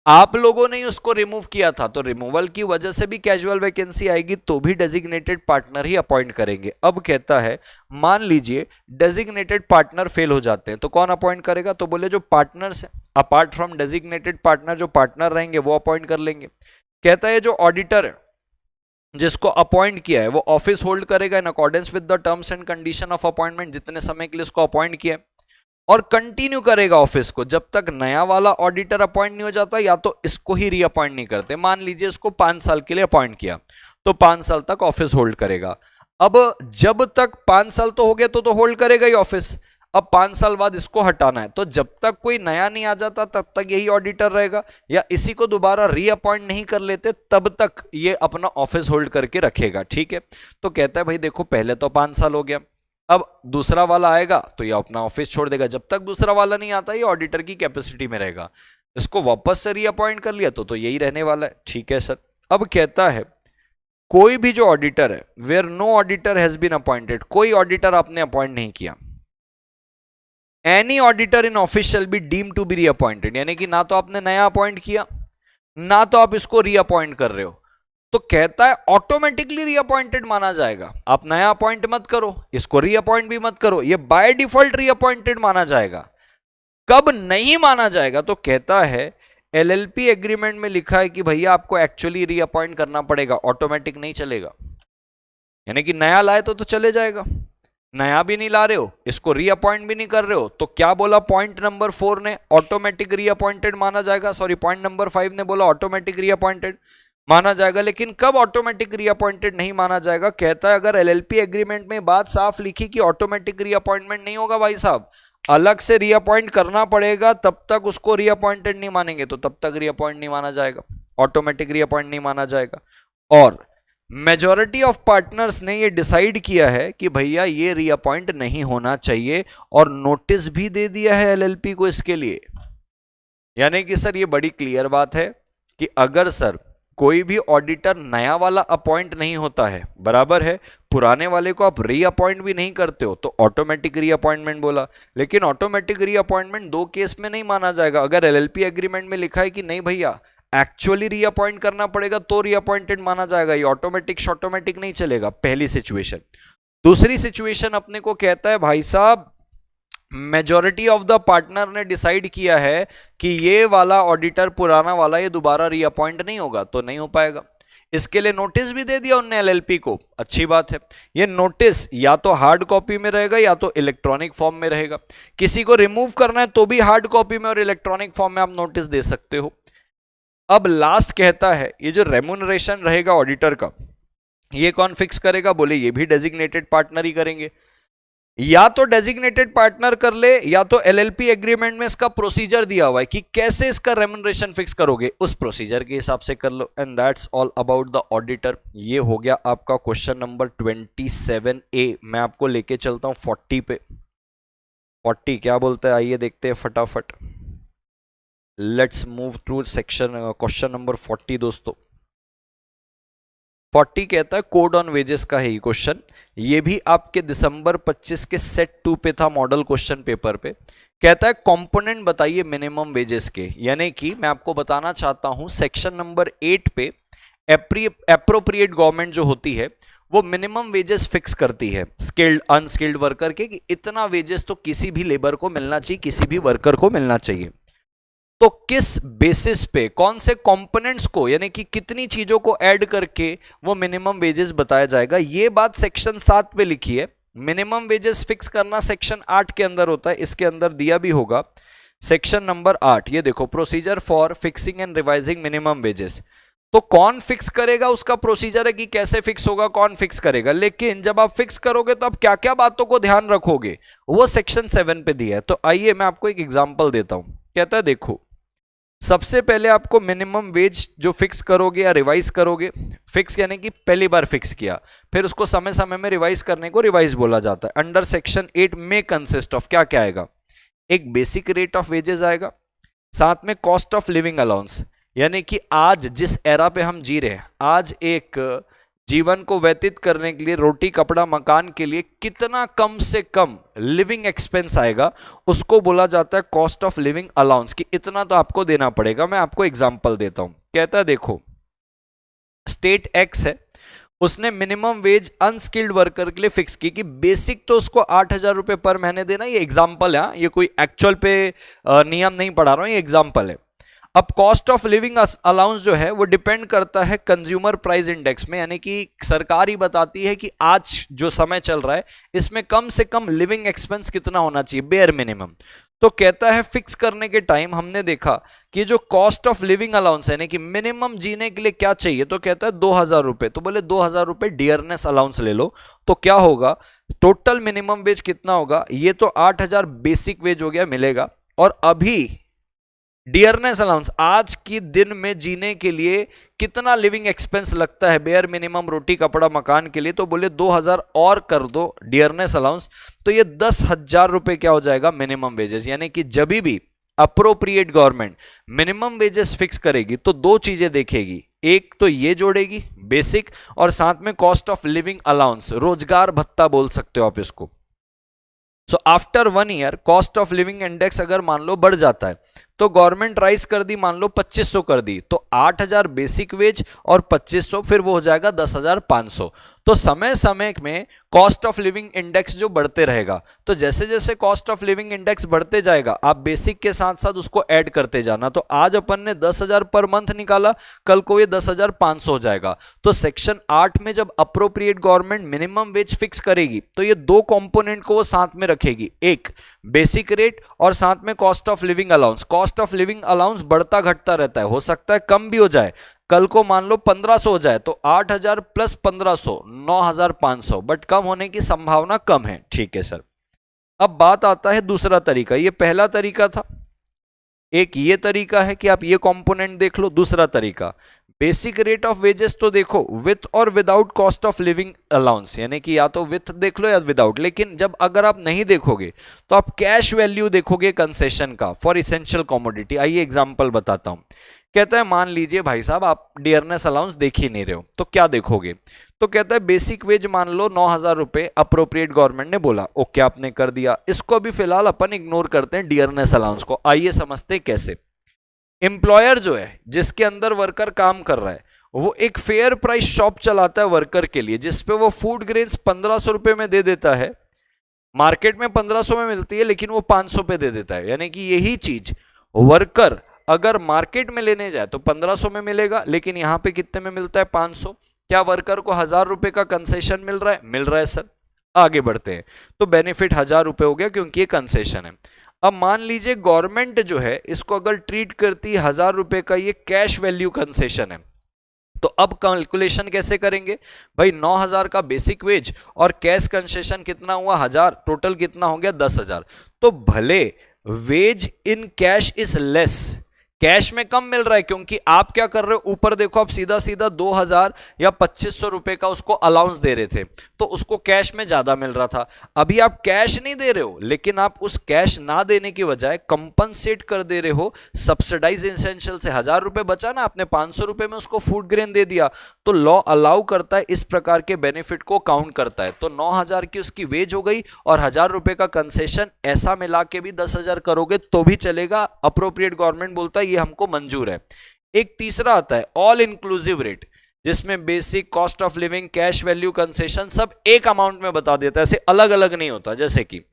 [SPEAKER 1] आप लोगों ने उसको रिमूव किया था, तो रिमूवल की वजह से भी कैजुअल वैकेंसी आएगी, तो भी डेजिग्नेटेड पार्टनर ही अपॉइंट करेंगे। अब कहता है मान लीजिए डेजिग्नेटेड पार्टनर फेल हो जाते हैं, तो कौन अपॉइंट करेगा? तो बोले जो पार्टनर्स है अपार्ट फ्रॉम डेजिग्नेटेड पार्टनर, जो पार्टनर रहेंगे वो अपॉइंट कर लेंगे। कहता है जो ऑडिटर है जिसको अपॉइंट किया है वो ऑफिस होल्ड करेगा in accordance with the terms and condition of appointment, जितने समय के लिए उसको अपॉइंट किया है, और कंटिन्यू करेगा ऑफिस को जब तक नया वाला ऑडिटर अपॉइंट नहीं हो जाता, या तो इसको ही रीअपॉइंट नहीं करते। मान लीजिए इसको 5 साल के लिए अपॉइंट किया, तो 5 साल तक ऑफिस होल्ड करेगा। अब जब तक 5 साल तो हो गया तो होल्ड करेगा ही ऑफिस। अब 5 साल बाद इसको हटाना है, तो जब तक कोई नया नहीं आ जाता तब तक यही ऑडिटर रहेगा, या इसी को दोबारा रीअपॉइंट नहीं कर लेते तब तक ये अपना ऑफिस होल्ड करके रखेगा। ठीक है, तो कहता है भाई देखो पहले तो 5 साल हो गया, अब दूसरा वाला आएगा तो ये अपना ऑफिस छोड़ देगा, जब तक दूसरा वाला नहीं आता ये ऑडिटर की कैपेसिटी में रहेगा। इसको वापस से रीअपॉइंट कर लिया तो यही रहने वाला है। ठीक है सर। अब कहता है कोई भी जो ऑडिटर है where no auditor has been appointed, कोई ऑडिटर आपने अपॉइंट नहीं किया, any auditor in office shall be deemed to be reappointed, यानी कि ना तो आपने नया अपॉइंट किया ना तो आप इसको रीअपॉइंट कर रहे हो, तो कहता है ऑटोमेटिकली रीअपॉइंटेड माना जाएगा। आप नया अपॉइंट मत करो, इसको रीअपॉइंट भी मत करो, ये बाय डिफॉल्ट रीअपॉइंटेड माना जाएगा। कब नहीं माना जाएगा? तो कहता है एलएलपी एग्रीमेंट में लिखा है कि भैया आपको एक्चुअली रीअपॉइंट करना पड़ेगा, ऑटोमेटिक नहीं चलेगा। यानी कि नया लाए तो चले जाएगा, नया भी नहीं ला रहे हो, इसको रीअपॉइंट भी नहीं कर रहे हो, तो क्या बोला पॉइंट नंबर 4 ने? ऑटोमेटिक रीअपॉइंटेड माना जाएगा। सॉरी, पॉइंट नंबर 5 ने बोला ऑटोमेटिक रीअपॉइंटेड माना जाएगा। लेकिन कब ऑटोमेटिक रीअपॉइंटेड नहीं माना जाएगा? कहता है अगर एलएलपी एग्रीमेंट में बात साफ लिखी कि ऑटोमेटिक रीअपॉइंटमेंट नहीं होगा भाई साहब, अलग से रीअपॉइंट करना पड़ेगा, तब तक उसको रीअपॉइंटेड नहीं मानेंगे, तो तब तक रीअपॉइंट नहीं माना जाएगा, ऑटोमेटिक रीअपॉइंट नहीं माना जाएगा। और मेजॉरिटी ऑफ पार्टनर्स ने ये डिसाइड किया है कि भैया ये रीअपॉइंट नहीं होना चाहिए, और नोटिस भी दे दिया है एलएलपी को इसके लिए। यानी कि सर ये बड़ी क्लियर बात है कि अगर सर कोई भी ऑडिटर नया वाला अपॉइंट नहीं होता है, बराबर है, पुराने वाले को आप रीअपॉइंट भी नहीं करते हो, तो ऑटोमेटिक रीअपॉइंटमेंट बोला। लेकिन ऑटोमेटिक रीअपॉइंटमेंट 2 केस में नहीं माना जाएगा। अगर एलएलपी एग्रीमेंट में लिखा है कि नहीं भैया एक्चुअली रीअपॉइंट करना पड़ेगा तो रीअपॉइंटेड माना जाएगा, ये ऑटोमेटिक नहीं चलेगा, पहली सिचुएशन। दूसरी सिचुएशन अपने को कहता है भाई साहब मेजॉरिटी ऑफ द पार्टनर ने डिसाइड किया है कि ये वाला ऑडिटर पुराना वाला ये दोबारा रीअपॉइंट नहीं होगा, तो नहीं हो पाएगा। इसके लिए नोटिस भी दे दिया उनने एलएलपी को, अच्छी बात है। ये नोटिस या तो हार्ड कॉपी में रहेगा या तो इलेक्ट्रॉनिक फॉर्म में रहेगा। किसी को रिमूव करना है तो भी हार्ड कॉपी में और इलेक्ट्रॉनिक फॉर्म में आप नोटिस दे सकते हो। अब लास्ट कहता है ये जो रेम्यूनरेशन रहेगा ऑडिटर का, ये कौन फिक्स करेगा? बोले ये भी डेजिग्नेटेड पार्टनर ही करेंगे। या तो डेजिग्नेटेड पार्टनर कर ले, या तो एलएलपी एग्रीमेंट में इसका प्रोसीजर दिया हुआ है कि कैसे इसका रेम्यूनरेशन फिक्स करोगे, उस प्रोसीजर के हिसाब से कर लो। And that's all about the auditor. ये हो गया आपका क्वेश्चन नंबर 27A। मैं आपको लेके चलता हूं 40 पे। 40 क्या बोलता है, आइए देखते हैं फटाफट। Let's move to section question number 40 दोस्तों। 40 कहता है कोड ऑन वेजेस का है ये क्वेश्चन। ये भी आपके दिसंबर 25 के सेट 2 पे था, मॉडल क्वेश्चन पेपर पे। कहता है कंपोनेंट बताइए मिनिमम वेजेस के, यानी कि मैं आपको बताना चाहता हूं सेक्शन नंबर 8 पे एप्रोप्रिएट गवर्नमेंट जो होती है वो मिनिमम वेजेस फिक्स करती है स्किल्ड अनस्किल्ड वर्कर के, कि इतना वेजेस तो किसी भी लेबर को मिलना चाहिए, किसी भी वर्कर को मिलना चाहिए। तो किस बेसिस पे, कौन से कंपोनेंट्स को, यानी कि कितनी चीजों को ऐड करके वो मिनिमम वेजेस बताया जाएगा, ये बात सेक्शन 7 पे लिखी है। मिनिमम वेजेस फिक्स करना सेक्शन 8 के अंदर होता है, इसके अंदर दिया भी होगा सेक्शन नंबर 8। ये देखो, procedure for fixing and revising minimum wages. तो कौन फिक्स करेगा उसका प्रोसीजर है कि कैसे फिक्स होगा, कौन फिक्स करेगा, लेकिन जब आप फिक्स करोगे तो आप क्या क्या बातों को ध्यान रखोगे वो सेक्शन 7 पे दिया है। तो आइए मैं आपको एक एग्जांपल देता हूं। कहता है देखो, सबसे पहले आपको मिनिमम वेज जो फिक्स करोगे या रिवाइज करोगे, फिक्स यानी कि पहली बार फिक्स किया, फिर उसको समय समय में रिवाइज करने को रिवाइज बोला जाता है। अंडर सेक्शन 8 में कंसिस्ट ऑफ क्या क्या आएगा, एक बेसिक रेट ऑफ वेजेस आएगा, साथ में कॉस्ट ऑफ लिविंग अलाउंस, यानी कि आज जिस एरा पे हम जी रहे हैं, आज एक जीवन को व्यतीत करने के लिए रोटी कपड़ा मकान के लिए कितना कम से कम लिविंग एक्सपेंस आएगा, उसको बोला जाता है कॉस्ट ऑफ लिविंग अलाउंस, कि इतना तो आपको देना पड़ेगा। मैं आपको एग्जांपल देता हूं। कहता है देखो, स्टेट एक्स है, उसने मिनिमम वेज अनस्किल्ड वर्कर के लिए फिक्स की कि बेसिक तो उसको 8,000 रुपए पर महीने देना। ये एग्जांपल है, ये कोई एक्चुअल पे नियम नहीं पढ़ा रहा हूं, ये एग्जांपल है। अब कॉस्ट ऑफ लिविंग अलाउंस जो है वो डिपेंड करता है कंज्यूमर प्राइस इंडेक्स में, यानी कि सरकार ही बताती है कि आज जो समय चल रहा है इसमें कम से कम लिविंग एक्सपेंस कितना होना चाहिए, बेयर मिनिमम। तो कहता है फिक्स करने के टाइम हमने देखा कि जो कॉस्ट ऑफ लिविंग अलाउंस है, यानी कि मिनिमम जीने के लिए क्या चाहिए, तो कहता है 2,000 रुपए। तो बोले 2,000 रुपए डियरनेस अलाउंस ले लो। तो क्या होगा, टोटल मिनिमम वेज कितना होगा, ये तो 8,000 बेसिक वेज हो गया मिलेगा, और अभी डियरनेस अलाउंस आज की दिन में जीने के लिए कितना लिविंग एक्सपेंस लगता है बेयर मिनिमम रोटी कपड़ा मकान के लिए, तो बोले 2,000 और कर दो डियरनेस अलाउंस। तो ये 10,000 रुपए क्या हो जाएगा, मिनिमम वेजेस। यानी कि जब भी appropriate government minimum wages fix करेगी तो दो चीजें देखेगी, एक तो ये जोड़ेगी बेसिक, और साथ में कॉस्ट ऑफ लिविंग अलाउंस, रोजगार भत्ता बोल सकते हो आप इसको। So after 1 year cost of living index अगर मान लो बढ़ जाता है तो गवर्नमेंट राइज कर दी, मान लो 2,500 कर दी, तो 8,000 बेसिक वेज और 2,500 फिर वो हो जाएगा 10,500। तो समय समय में कॉस्ट ऑफ लिविंग इंडेक्स जो बढ़ते रहेगा, तो जैसे जैसे कॉस्ट ऑफ लिविंग इंडेक्स बढ़ते जाएगा आप बेसिक के साथ साथ उसको ऐड करते जाना। तो आज अपन ने 10,000 पर मंथ निकाला, कल को ये 10,500 हो जाएगा। तो सेक्शन 8 में जब appropriate government minimum wage fix करेगी तो ये दो कंपोनेंट को वो साथ में रखेगी, एक बेसिक रेट और साथ में cost of living allowance. Cost of living allowance बढ़ता घटता रहता है, हो सकता है कम भी हो जाए, कल को मान लो 1,500 हो जाए तो 8,000 प्लस 1,500 9,500, बट कम होने की संभावना कम है। ठीक है सर। अब बात आता है दूसरा तरीका, ये पहला तरीका था, एक ये तरीका है कि आप ये कंपोनेंट देख लो। दूसरा तरीका बेसिक रेट ऑफ वेजेस, तो देखो विथ और without cost of living allowance, यानी कि या तो विथ देख लो या विदाउट। लेकिन जब अगर आप नहीं देखोगे तो आप कैश वैल्यू देखोगे कंसेशन का फॉर इसेंशियल कमोडिटी। आइए एग्जांपल बताता हूं। कहता है मान लीजिए भाई साहब आप डियरनेस अलाउंस देख ही नहीं रहे हो, तो क्या देखोगे, तो कहता है बेसिक वेज मान लो 9,000 रुपए अप्रोप्रिएट गवर्नमेंट ने बोला, ओके आपने कर दिया, इसको अभी फिलहाल अपन इग्नोर करते हैं डियरनेस अलाउंस को। आइए समझते हैं कैसे। एम्प्लॉयर जो है जिसके अंदर वर्कर काम कर रहा है वो एक फेयर प्राइस शॉप चलाता है वर्कर के लिए, जिसपे वो फूड ग्रेन्स 1,500 रुपए में दे देता है। मार्केट में 1,500 में मिलती है लेकिन वो 500 पे दे देता है, यानी कि यही चीज वर्कर अगर मार्केट में लेने जाए तो 1,500 में मिलेगा, लेकिन यहां पे कितने में मिलता है, 500। क्या वर्कर को 1,000 रुपए का कंसेशन मिल रहा है, मिल रहा है सर। आगे बढ़ते हैं, तो बेनिफिट 1,000 रुपए हो गया क्योंकि ये कंसेशन है। अब मान लीजिए गवर्नमेंट जो है इसको अगर ट्रीट करती है 1,000 रुपए का ये कैश वैल्यू कंसेशन है, तो अब कैलकुलेशन कैसे करेंगे भाई, 9,000 का बेसिक वेज और कैश कंसेशन कितना हुआ 1,000, टोटल कितना हो गया 10,000। तो भले ways in cash is less, cash में कम मिल रहा है क्योंकि आप क्या कर रहे हो, ऊपर देखो आप सीधा सीधा 2000 या 2500 रुपए का उसको अलाउंस दे रहे थे, तो उसको कैश में ज्यादा मिल रहा था। अभी आप कैश नहीं दे रहे हो, लेकिन आप उस कैश ना देने की बजाय कंपनसेट कर दे रहे हो सब्सिडाइज इंसेंशियल से। 1000 रुपए बचा ना, आपने 500 रुपए में उसको फूड ग्रेन दे दिया, तो लॉ अलाउ करता है इस प्रकार के बेनिफिट को काउंट करता है। तो 9000 की उसकी वेज हो गई और 1000 रुपए का कंसेशन, ऐसा मिला के भी 10,000 करोगे तो भी चलेगा, अप्रोप्रिएट गवर्नमेंट बोलता है ये हमको मंजूर है। एक तीसरा आता है ऑल इंक्लूसिव रेट, जिसमें basic, cost of living, cash value, concession सब एक अमाउंट में बता देता है, ऐसे अलग अलग नहीं होता। जैसे कि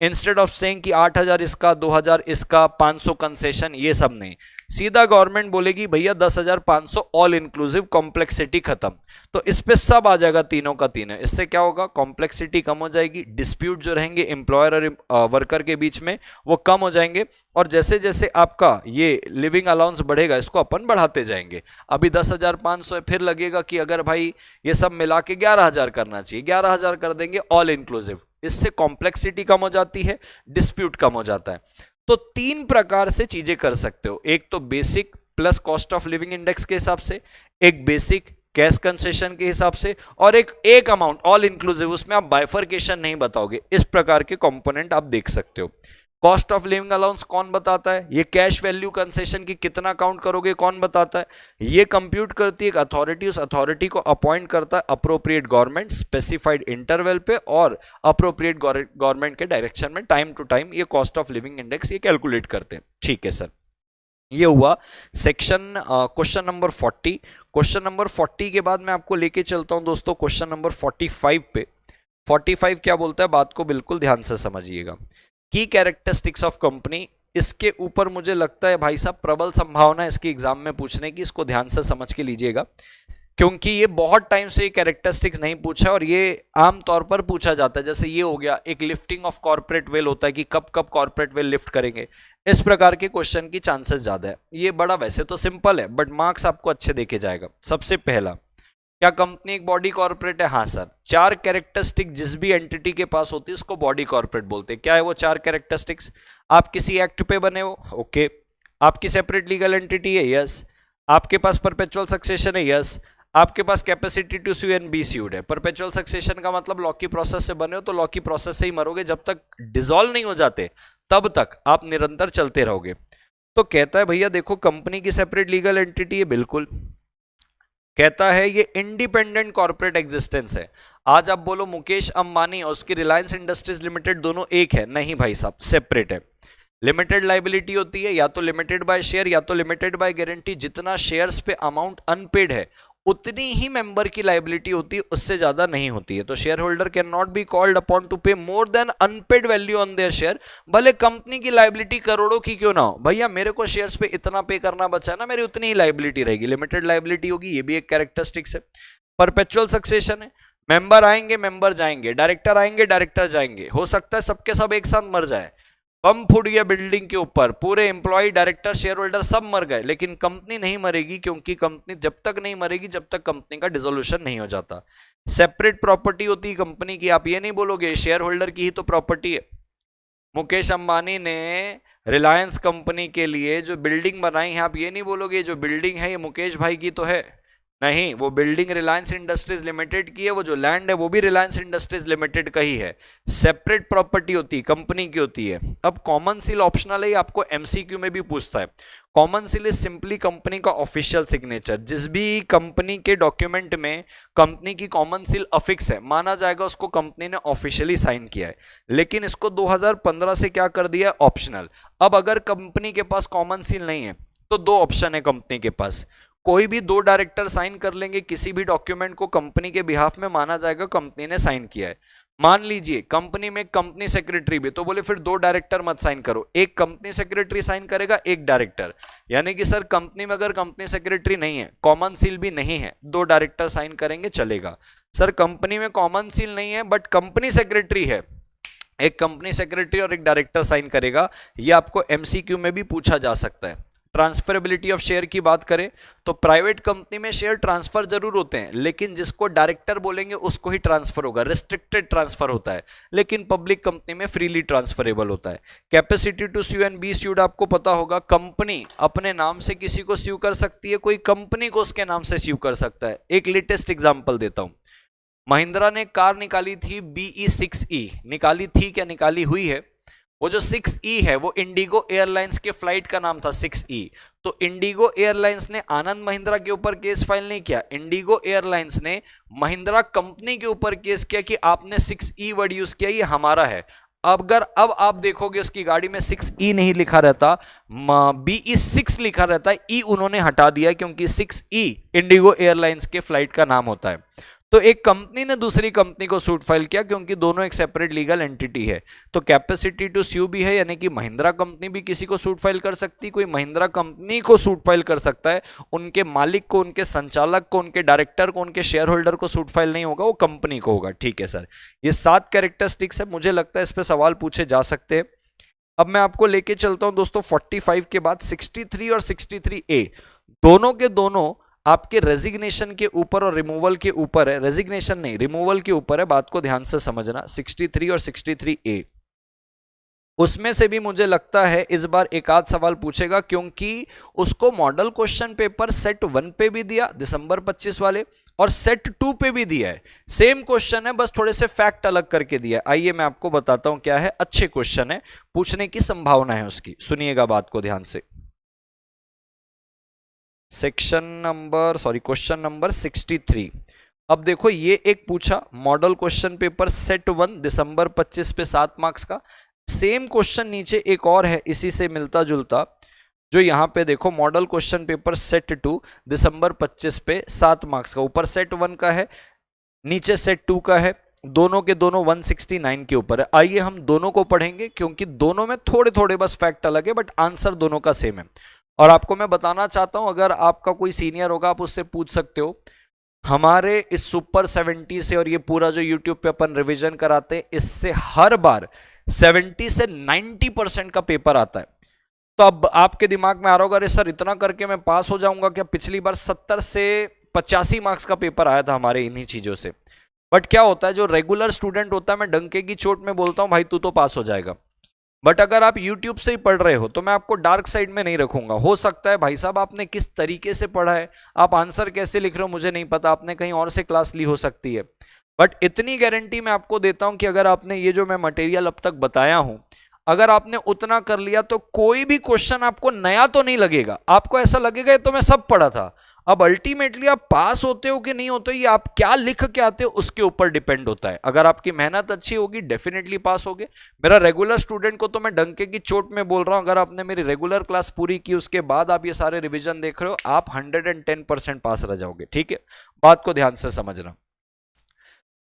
[SPEAKER 1] इंस्टेड ऑफ सेइंग कि 8000 इसका, 2000 इसका, 500 कंसेशन, ये सब नहीं, सीधा गवर्नमेंट बोलेगी भैया 10,500 ऑल इंक्लूसिव, कॉम्प्लेक्सिटी खत्म। तो इस पे सब आ जाएगा, तीनों का तीनों। इससे क्या होगा, कॉम्प्लेक्सिटी कम हो जाएगी, डिस्प्यूट जो रहेंगे एम्प्लॉयर और वर्कर के बीच में वो कम हो जाएंगे, और जैसे जैसे आपका ये लिविंग अलाउंस बढ़ेगा इसको अपन बढ़ाते जाएंगे। अभी 10,500 है, फिर लगेगा कि अगर भाई ये सब मिला के 11,000 करना चाहिए, 11,000 कर देंगे ऑल इंक्लूसिव। इससे कॉम्प्लेक्सिटी कम हो जाती है, डिस्प्यूट कम हो जाता है। तो 3 प्रकार से चीजें कर सकते हो, एक तो basic plus cost of living index के हिसाब से, एक बेसिक कैश कंसेशन के हिसाब से, और एक अमाउंट ऑल इंक्लूसिव, उसमें आप बाइफर्केशन नहीं बताओगे। इस प्रकार के कंपोनेंट आप देख सकते हो। कॉस्ट ऑफ लिविंग अलाउंस कौन बताता है, ये कैश वैल्यू कंसेशन की कितना काउंट करोगे कौन बताता है, ये कंप्यूट करती है एक अथॉरिटी, उस अथॉरिटी को अपॉइंट करता है अप्रोप्रिएट गवर्नमेंट स्पेसिफाइड इंटरवल पे, और अप्रोप्रिएट गवर्नमेंट के डायरेक्शन में टाइम टू टाइम ये कॉस्ट ऑफ लिविंग इंडेक्स ये कैलकुलेट करते हैं। ठीक है सर, ये हुआ section question number 40। Question number 40 के बाद मैं आपको लेके चलता हूं दोस्तों क्वेश्चन नंबर 45 पे। 45 क्या बोलता है, बात को बिल्कुल ध्यान से समझिएगा। की कैरेक्टरिस्टिक्स ऑफ कंपनी, इसके ऊपर मुझे लगता है भाई साहब प्रबल संभावना है इसकी एग्जाम में पूछने की, इसको ध्यान से समझ के लीजिएगा, क्योंकि ये बहुत टाइम से ये कैरेक्टरिस्टिक्स नहीं पूछा और ये आमतौर पर पूछा जाता है। जैसे ये हो गया, एक लिफ्टिंग ऑफ कॉर्पोरेट वेल होता है कि कब कब कॉर्पोरेट वेल लिफ्ट करेंगे, इस प्रकार के क्वेश्चन की चांसेस ज्यादा है। ये बड़ा वैसे तो सिंपल है बट मार्क्स आपको अच्छे देखे जाएगा। सबसे पहला, क्या कंपनी एक बॉडी कॉर्पोरेट है? हाँ सर। 4 कैरेक्टरिस्टिक जिस भी एंटिटी के पास होती है उसको बॉडी कॉर्पोरेट बोलते हैं। क्या है वो 4 कैरेक्टरिस्टिक्स? आप किसी एक्ट पे बने हो, ओके, आपकी सेपरेट लीगल एंटिटी है, यस, आपके पास परपेचुअल सक्सेशन है, यस, आपके पास capacity to sue and be sued है। परपेचुअल सक्सेशन का मतलब लॉ की प्रोसेस से बने हो तो लॉ की प्रोसेस से ही मरोगे, जब तक डिसॉल्व नहीं हो जाते तब तक आप निरंतर चलते रहोगे। तो कहता है भैया देखो कंपनी की सेपरेट लीगल एंटिटी है, बिल्कुल। कहता है ये इंडिपेंडेंट कॉर्पोरेट एग्जिस्टेंस है। आज आप बोलो मुकेश अंबानी और उसकी रिलायंस इंडस्ट्रीज लिमिटेड दोनों एक है, नहीं भाई साहब, सेपरेट है। लिमिटेड लाइबिलिटी होती है या तो लिमिटेड बाय शेयर या तो लिमिटेड बाय गारंटी। जितना शेयर्स पे अमाउंट अनपेड है उतनी ही मेंबर की लाइबिलिटी होती है, उससे ज्यादा नहीं होती है। तो shareholder can not be called upon to pay more than unpaid value on their share. भले कंपनी की लाइबिलिटी करोड़ों की क्यों ना हो, भैया मेरे को शेयर्स पे इतना पे करना बचा है ना, मेरी उतनी ही लाइबिलिटी रहेगी, लिमिटेड लाइबिलिटी होगी। ये भी एक कैरेक्टरिस्टिक्स है। परपेचुअल सक्सेशन है, मेंबर आएंगे मेंबर जाएंगे, डायरेक्टर आएंगे डायरेक्टर जाएंगे, हो सकता है सबके सब एक साथ मर जाए, बम फूट गया बिल्डिंग के ऊपर, पूरे एम्प्लॉय, डायरेक्टर, शेयर होल्डर सब मर गए, लेकिन कंपनी नहीं मरेगी, क्योंकि कंपनी जब तक नहीं मरेगी जब तक कंपनी का डिसोल्यूशन नहीं हो जाता। सेपरेट प्रॉपर्टी होती है कंपनी की, आप ये नहीं बोलोगे शेयर होल्डर की ही तो प्रॉपर्टी है। मुकेश अंबानी ने रिलायंस कंपनी के लिए जो बिल्डिंग बनाई है, आप ये नहीं बोलोगे जो बिल्डिंग है ये मुकेश भाई की तो है, नहीं, वो बिल्डिंग रिलायंस इंडस्ट्रीज लिमिटेड की है, वो जो लैंड है वो भी रिलायंस इंडस्ट्रीज लिमिटेड का ही है। सेपरेट प्रॉपर्टी होती है, कंपनी की होती है। अब कॉमन सील ऑप्शनल है, आपको एमसीक्यू में भी पूछता है। Common seal is simply company का ऑफिशियल सिग्नेचर। जिस भी कंपनी के डॉक्यूमेंट में कंपनी की कॉमन सील अफिक्स है, माना जाएगा उसको कंपनी ने ऑफिशियली साइन किया है। लेकिन इसको 2015 से क्या कर दिया, ऑप्शनल। अब अगर कंपनी के पास कॉमन सील नहीं है तो 2 ऑप्शन है कंपनी के पास। कोई भी 2 डायरेक्टर साइन कर लेंगे किसी भी डॉक्यूमेंट को, कंपनी के बिहाफ में माना जाएगा कंपनी ने साइन किया है। मान लीजिए कंपनी में कंपनी सेक्रेटरी भी, तो बोले फिर 2 डायरेक्टर मत साइन करो, एक कंपनी सेक्रेटरी साइन करेगा, एक डायरेक्टर। यानी कि सर कंपनी में अगर कंपनी सेक्रेटरी नहीं है, कॉमन सील भी नहीं है, 2 डायरेक्टर साइन करेंगे चलेगा। सर कंपनी में कॉमन सील नहीं है बट कंपनी सेक्रेटरी है, एक कंपनी सेक्रेटरी और एक डायरेक्टर साइन करेगा, ये आपको एमसीक्यू में भी पूछा जा सकता है। ट्रांसफरेबिलिटी ऑफ शेयर की बात करें तो प्राइवेट कंपनी में शेयर ट्रांसफर जरूर होते हैं, लेकिन जिसको डायरेक्टर बोलेंगे उसको ही ट्रांसफर होगा, रिस्ट्रिक्टेड ट्रांसफर होता है, लेकिन पब्लिक कंपनी में फ्रीली ट्रांसफरेबल होता है। Capacity to sue and be sued आपको पता होगा, कंपनी अपने नाम से किसी को स्यू कर सकती है, कोई कंपनी को उसके नाम से स्यू कर सकता है। एक लेटेस्ट एग्जांपल देता हूं, महिंद्रा ने कार निकाली थी BE6E, निकाली थी क्या, निकाली हुई है। वो जो 6E है वो इंडिगो एयरलाइंस के फ्लाइट का नाम था 6E। तो इंडिगो एयरलाइंस ने आनंद महिंद्रा के ऊपर केस फाइल नहीं किया, इंडिगो एयरलाइंस ने महिंद्रा कंपनी के ऊपर केस किया कि आपने 6E वर्ड यूज किया, ये हमारा है। अगर अब आप देखोगे उसकी गाड़ी में 6E नहीं लिखा रहता, BE6 लिखा रहता है, E उन्होंने हटा दिया क्योंकि 6E इंडिगो एयरलाइंस के फ्लाइट का नाम होता है। तो एक कंपनी ने दूसरी कंपनी को सूट फाइल किया क्योंकि दोनों एक सेपरेट लीगल एंटिटी है। तो कैपेसिटी टू स्यू भी है, यानी कि महिंद्रा कंपनी भी किसी को सूट फाइल कर सकती, कोई महिंद्रा कंपनी को सूट फाइल कर सकता है, उनके मालिक को, उनके संचालक को, उनके डायरेक्टर को, उनके शेयर होल्डर को सूट फाइल नहीं होगा, वो कंपनी को होगा। ठीक है सर, ये 7 कैरेक्टरिस्टिक्स है, मुझे लगता है इस पर सवाल पूछे जा सकते हैं। अब मैं आपको लेके चलता हूं दोस्तों 45 के बाद 63 और 63A, दोनों के दोनों आपके रेजिग्नेशन के ऊपर और रिमूवल के ऊपर है, रेजिग्नेशन नहीं रिमूवल के ऊपर है, बात को ध्यान से समझना। 63 और 63A, उसमें से भी मुझे लगता है इस बार एक आध सवाल पूछेगा, क्योंकि उसको मॉडल क्वेश्चन पेपर सेट 1 पे भी दिया दिसंबर 25 वाले, और सेट 2 पे भी दिया है। सेम क्वेश्चन है, बस थोड़े से फैक्ट अलग करके दिया है। आइए मैं आपको बताता हूं क्या है, अच्छे क्वेश्चन है, पूछने की संभावना है उसकी, सुनिएगा बात को ध्यान से। Question number 63। अब देखो ये एक पूछा मॉडल क्वेश्चन पेपर सेट 1 दिसंबर 25 पे 7 मार्क्स का। सेम क्वेश्चन नीचे एक और है इसी से मिलता जुलता, जो यहां पे देखो मॉडल क्वेश्चन पेपर सेट 2 दिसंबर 25 पे 7 मार्क्स का, ऊपर सेट 1 का है, नीचे सेट 2 का है, दोनों के दोनों 169 के ऊपर है। आइए हम दोनों को पढ़ेंगे, क्योंकि दोनों में थोड़े थोड़े बस फैक्ट अलग है, बट आंसर दोनों का सेम है। और आपको मैं बताना चाहता हूं, अगर आपका कोई सीनियर होगा आप उससे पूछ सकते हो, हमारे इस सुपर 70 से और ये पूरा जो यूट्यूब पे अपन रिवीजन कराते हैं, इससे हर बार 70 से 90% का पेपर आता है। तो अब आपके दिमाग में आ रहा होगा, अरे सर इतना करके मैं पास हो जाऊंगा क्या? पिछली बार 70 से 85 मार्क्स का पेपर आया था हमारे इन्हीं चीजों से। बट क्या होता है, जो रेगुलर स्टूडेंट होता है, मैं डंके की चोट में बोलता हूं भाई तू तो पास हो जाएगा। बट अगर आप YouTube से ही पढ़ रहे हो तो मैं आपको डार्क साइड में नहीं रखूंगा। हो सकता है भाई साहब आपने किस तरीके से पढ़ा है, आप आंसर कैसे लिख रहे हो मुझे नहीं पता, आपने कहीं और से क्लास ली हो सकती है। बट इतनी गारंटी मैं आपको देता हूं कि अगर आपने ये जो मैं मटेरियल अब तक बताया हूं, अगर आपने उतना कर लिया तो कोई भी क्वेश्चन आपको नया तो नहीं लगेगा, आपको ऐसा लगेगा ये तो मैं सब पढ़ा था। अब अल्टीमेटली आप पास होते हो कि नहीं होते, ये आप क्या लिख के आते हो उसके ऊपर डिपेंड होता है। अगर आपकी मेहनत अच्छी होगी डेफिनेटली पास होगे। मेरा रेगुलर स्टूडेंट को तो मैं डंके की चोट में बोल रहा हूं, अगर आपने मेरी रेगुलर क्लास पूरी की उसके बाद आप ये सारे रिविजन देख रहे हो, आप 110% पास रह जाओगे। ठीक है, बात को ध्यान से समझना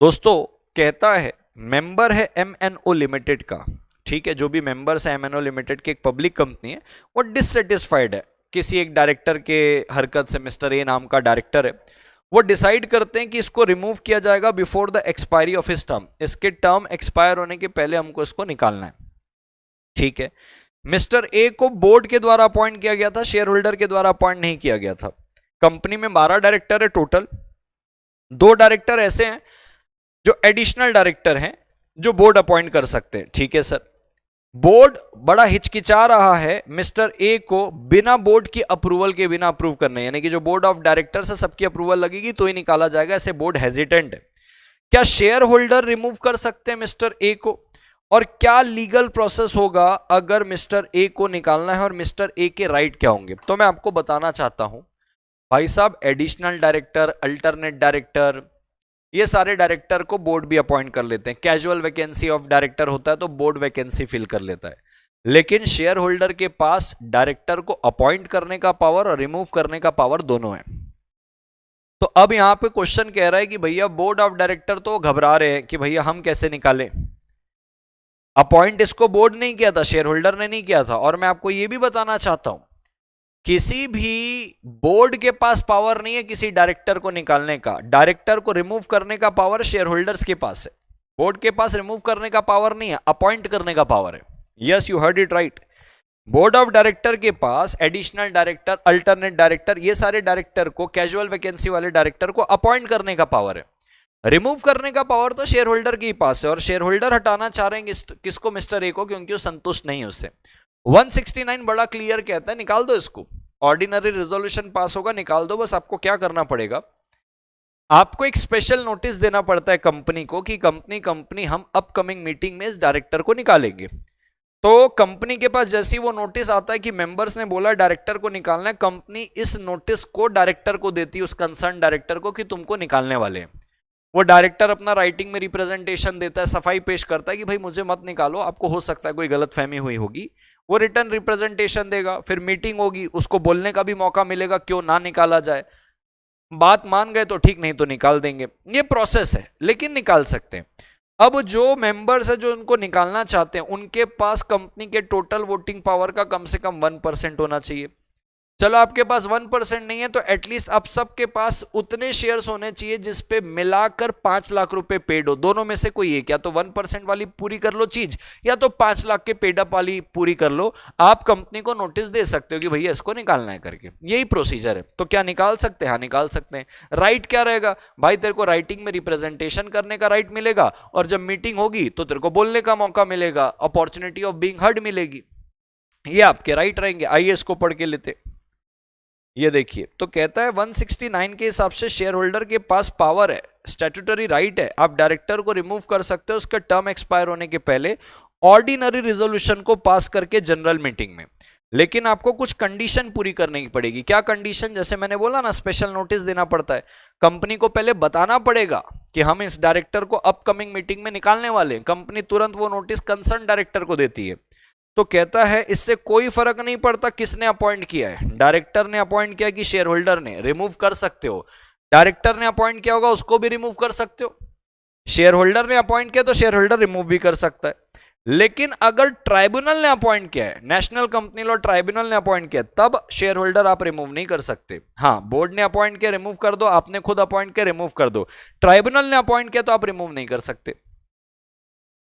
[SPEAKER 1] दोस्तों। कहता है मेंबर है MNO लिमिटेड का, ठीक है, जो भी मेंबर्स है MNO लिमिटेड की एक पब्लिक कंपनी है, वो डिससेटिस्फाइड है किसी एक डायरेक्टर के हरकत से। मिस्टर ए नाम का डायरेक्टर है, वो डिसाइड करते हैं कि इसको रिमूव किया जाएगा before the expiry of his term, इसके टर्म एक्सपायर होने के पहले हमको इसको निकालना है। ठीक है, मिस्टर ए को बोर्ड के द्वारा अपॉइंट किया गया था, शेयर होल्डर के द्वारा अपॉइंट नहीं किया गया था। कंपनी में 12 डायरेक्टर है टोटल, 2 डायरेक्टर ऐसे हैं जो एडिशनल डायरेक्टर हैं जो बोर्ड अपॉइंट कर सकते हैं। ठीक है सर, बोर्ड बड़ा हिचकिचा रहा है मिस्टर ए को बिना बोर्ड की अप्रूवल के बिना अप्रूव करने, यानी कि जो बोर्ड ऑफ डायरेक्टर से सबकी अप्रूवल लगेगी तो ही निकाला जाएगा, ऐसे बोर्ड हेजिटेंट है। क्या शेयर होल्डर रिमूव कर सकते हैं मिस्टर ए को? और क्या लीगल प्रोसेस होगा अगर मिस्टर ए को निकालना है, और मिस्टर ए के राइट क्या होंगे? तो मैं आपको बताना चाहता हूं भाई साहब, एडिशनल डायरेक्टर, अल्टरनेट डायरेक्टर, ये सारे डायरेक्टर को बोर्ड भी अपॉइंट कर लेते हैं। कैजुअल वैकेंसी ऑफ डायरेक्टर होता है तो बोर्ड वैकेंसी फिल कर लेता है, लेकिन शेयर होल्डर के पास डायरेक्टर को अपॉइंट करने का पावर और रिमूव करने का पावर दोनों है। तो अब यहां पे क्वेश्चन कह रहा है कि भैया बोर्ड ऑफ डायरेक्टर तो घबरा रहे हैं कि भैया हम कैसे निकालें, अपॉइंट इसको बोर्ड नहीं किया था, शेयर होल्डर ने नहीं किया था। और मैं आपको यह भी बताना चाहता हूं, किसी भी बोर्ड के पास पावर नहीं है किसी डायरेक्टर को निकालने का, डायरेक्टर को रिमूव करने का पावर शेयर होल्डर्स के पास है। बोर्ड के पास रिमूव करने का पावर नहीं है, अपॉइंट करने का पावर है। Yes, you heard it right. Board of director के पास एडिशनल डायरेक्टर, अल्टरनेट डायरेक्टर, ये सारे डायरेक्टर को, कैजुअल वैकेंसी वाले डायरेक्टर को अपॉइंट करने का पावर है। रिमूव करने का पावर तो शेयर होल्डर के ही पास है, और शेयर होल्डर हटाना चाह रहे हैं किसको? मिस्टर ए को, क्योंकि वो संतुष्ट नहीं है उससे। 169 बड़ा क्लियर कहता है निकाल दो इसको, ऑर्डिनरी रेजोल्यूशन पास होगा, निकाल दो। बस आपको क्या करना पड़ेगा, आपको एक स्पेशल नोटिस देना पड़ता है कंपनी को कि कंपनी हम अपकमिंग मीटिंग में इस डायरेक्टर को निकालेंगे। तो कंपनी के पास जैसे ही वो नोटिस आता है कि मेंबर्स ने बोला डायरेक्टर को निकालना है, कंपनी इस नोटिस को डायरेक्टर को देती है, उस कंसर्न डायरेक्टर को, कि तुमको निकालने वाले हैं। वो डायरेक्टर अपना राइटिंग में रिप्रेजेंटेशन देता है, सफाई पेश करता है कि भाई मुझे मत निकालो, आपको हो सकता है कोई गलतफहमी हुई होगी। वो रिटर्न रिप्रेजेंटेशन देगा, फिर मीटिंग होगी, उसको बोलने का भी मौका मिलेगा क्यों ना निकाला जाए। बात मान गए तो ठीक, नहीं तो निकाल देंगे। ये प्रोसेस है, लेकिन निकाल सकते हैं। अब जो मेंबर्स है जो उनको निकालना चाहते हैं, उनके पास कंपनी के टोटल वोटिंग पावर का कम से कम 1% होना चाहिए। चलो आपके पास 1% नहीं है तो एटलीस्ट आप सबके पास उतने शेयर्स होने चाहिए जिसपे मिलाकर 5 लाख रुपए पेड हो। दोनों में से कोई एक, या तो 1% वाली पूरी कर लो चीज, या तो 5 लाख के पेड अप वाली पूरी कर लो। आप कंपनी को नोटिस दे सकते हो कि भैया इसको निकालना है करके, यही प्रोसीजर है। तो क्या निकाल सकते हैं? हाँ निकाल सकते हैं। राइट क्या रहेगा भाई? तेरे को राइटिंग में रिप्रेजेंटेशन करने का राइट मिलेगा, और जब मीटिंग होगी तो तेरे को बोलने का मौका मिलेगा, अपॉर्चुनिटी ऑफ बीइंग हर्ड मिलेगी। ये आपके राइट रहेंगे। आइए इसको पढ़ के लेते। ये देखिए, तो कहता है 169 के हिसाब से शेयर होल्डर के पास पावर है, स्टैट्यूटरी राइट है, आप डायरेक्टर को रिमूव कर सकते हो उसका टर्म एक्सपायर होने के पहले, ऑर्डिनरी रिजोल्यूशन को पास करके जनरल मीटिंग में। लेकिन आपको कुछ कंडीशन पूरी करने की पड़ेगी। क्या कंडीशन? जैसे मैंने बोला ना, स्पेशल नोटिस देना पड़ता है। कंपनी को पहले बताना पड़ेगा कि हम इस डायरेक्टर को अपकमिंग मीटिंग में निकालने वाले हैं। कंपनी तुरंत वो नोटिस कंसर्न डायरेक्टर को देती है। तो कहता है इससे कोई फर्क नहीं पड़ता किसने अपॉइंट किया है। डायरेक्टर ने अपॉइंट किया कि शेयर होल्डर ने, रिमूव कर सकते हो। डायरेक्टर ने अपॉइंट किया होगा, उसको भी रिमूव कर सकते हो। शेयर होल्डर ने अपॉइंट किया तो शेयर होल्डर रिमूव भी कर सकता है। लेकिन अगर ट्राइब्यूनल ने अपॉइंट किया है, नेशनल कंपनी लॉ ट्राइब्यूनल ने अपॉइंट किया, तब शेयर होल्डर आप रिमूव नहीं कर सकते। हाँ, बोर्ड ने अपॉइंट किया रिमूव कर दो, आपने खुद अपॉइंट किया रिमूव कर दो। ट्राइब्यूनल ने अपॉइंट किया तो आप रिमूव नहीं कर सकते।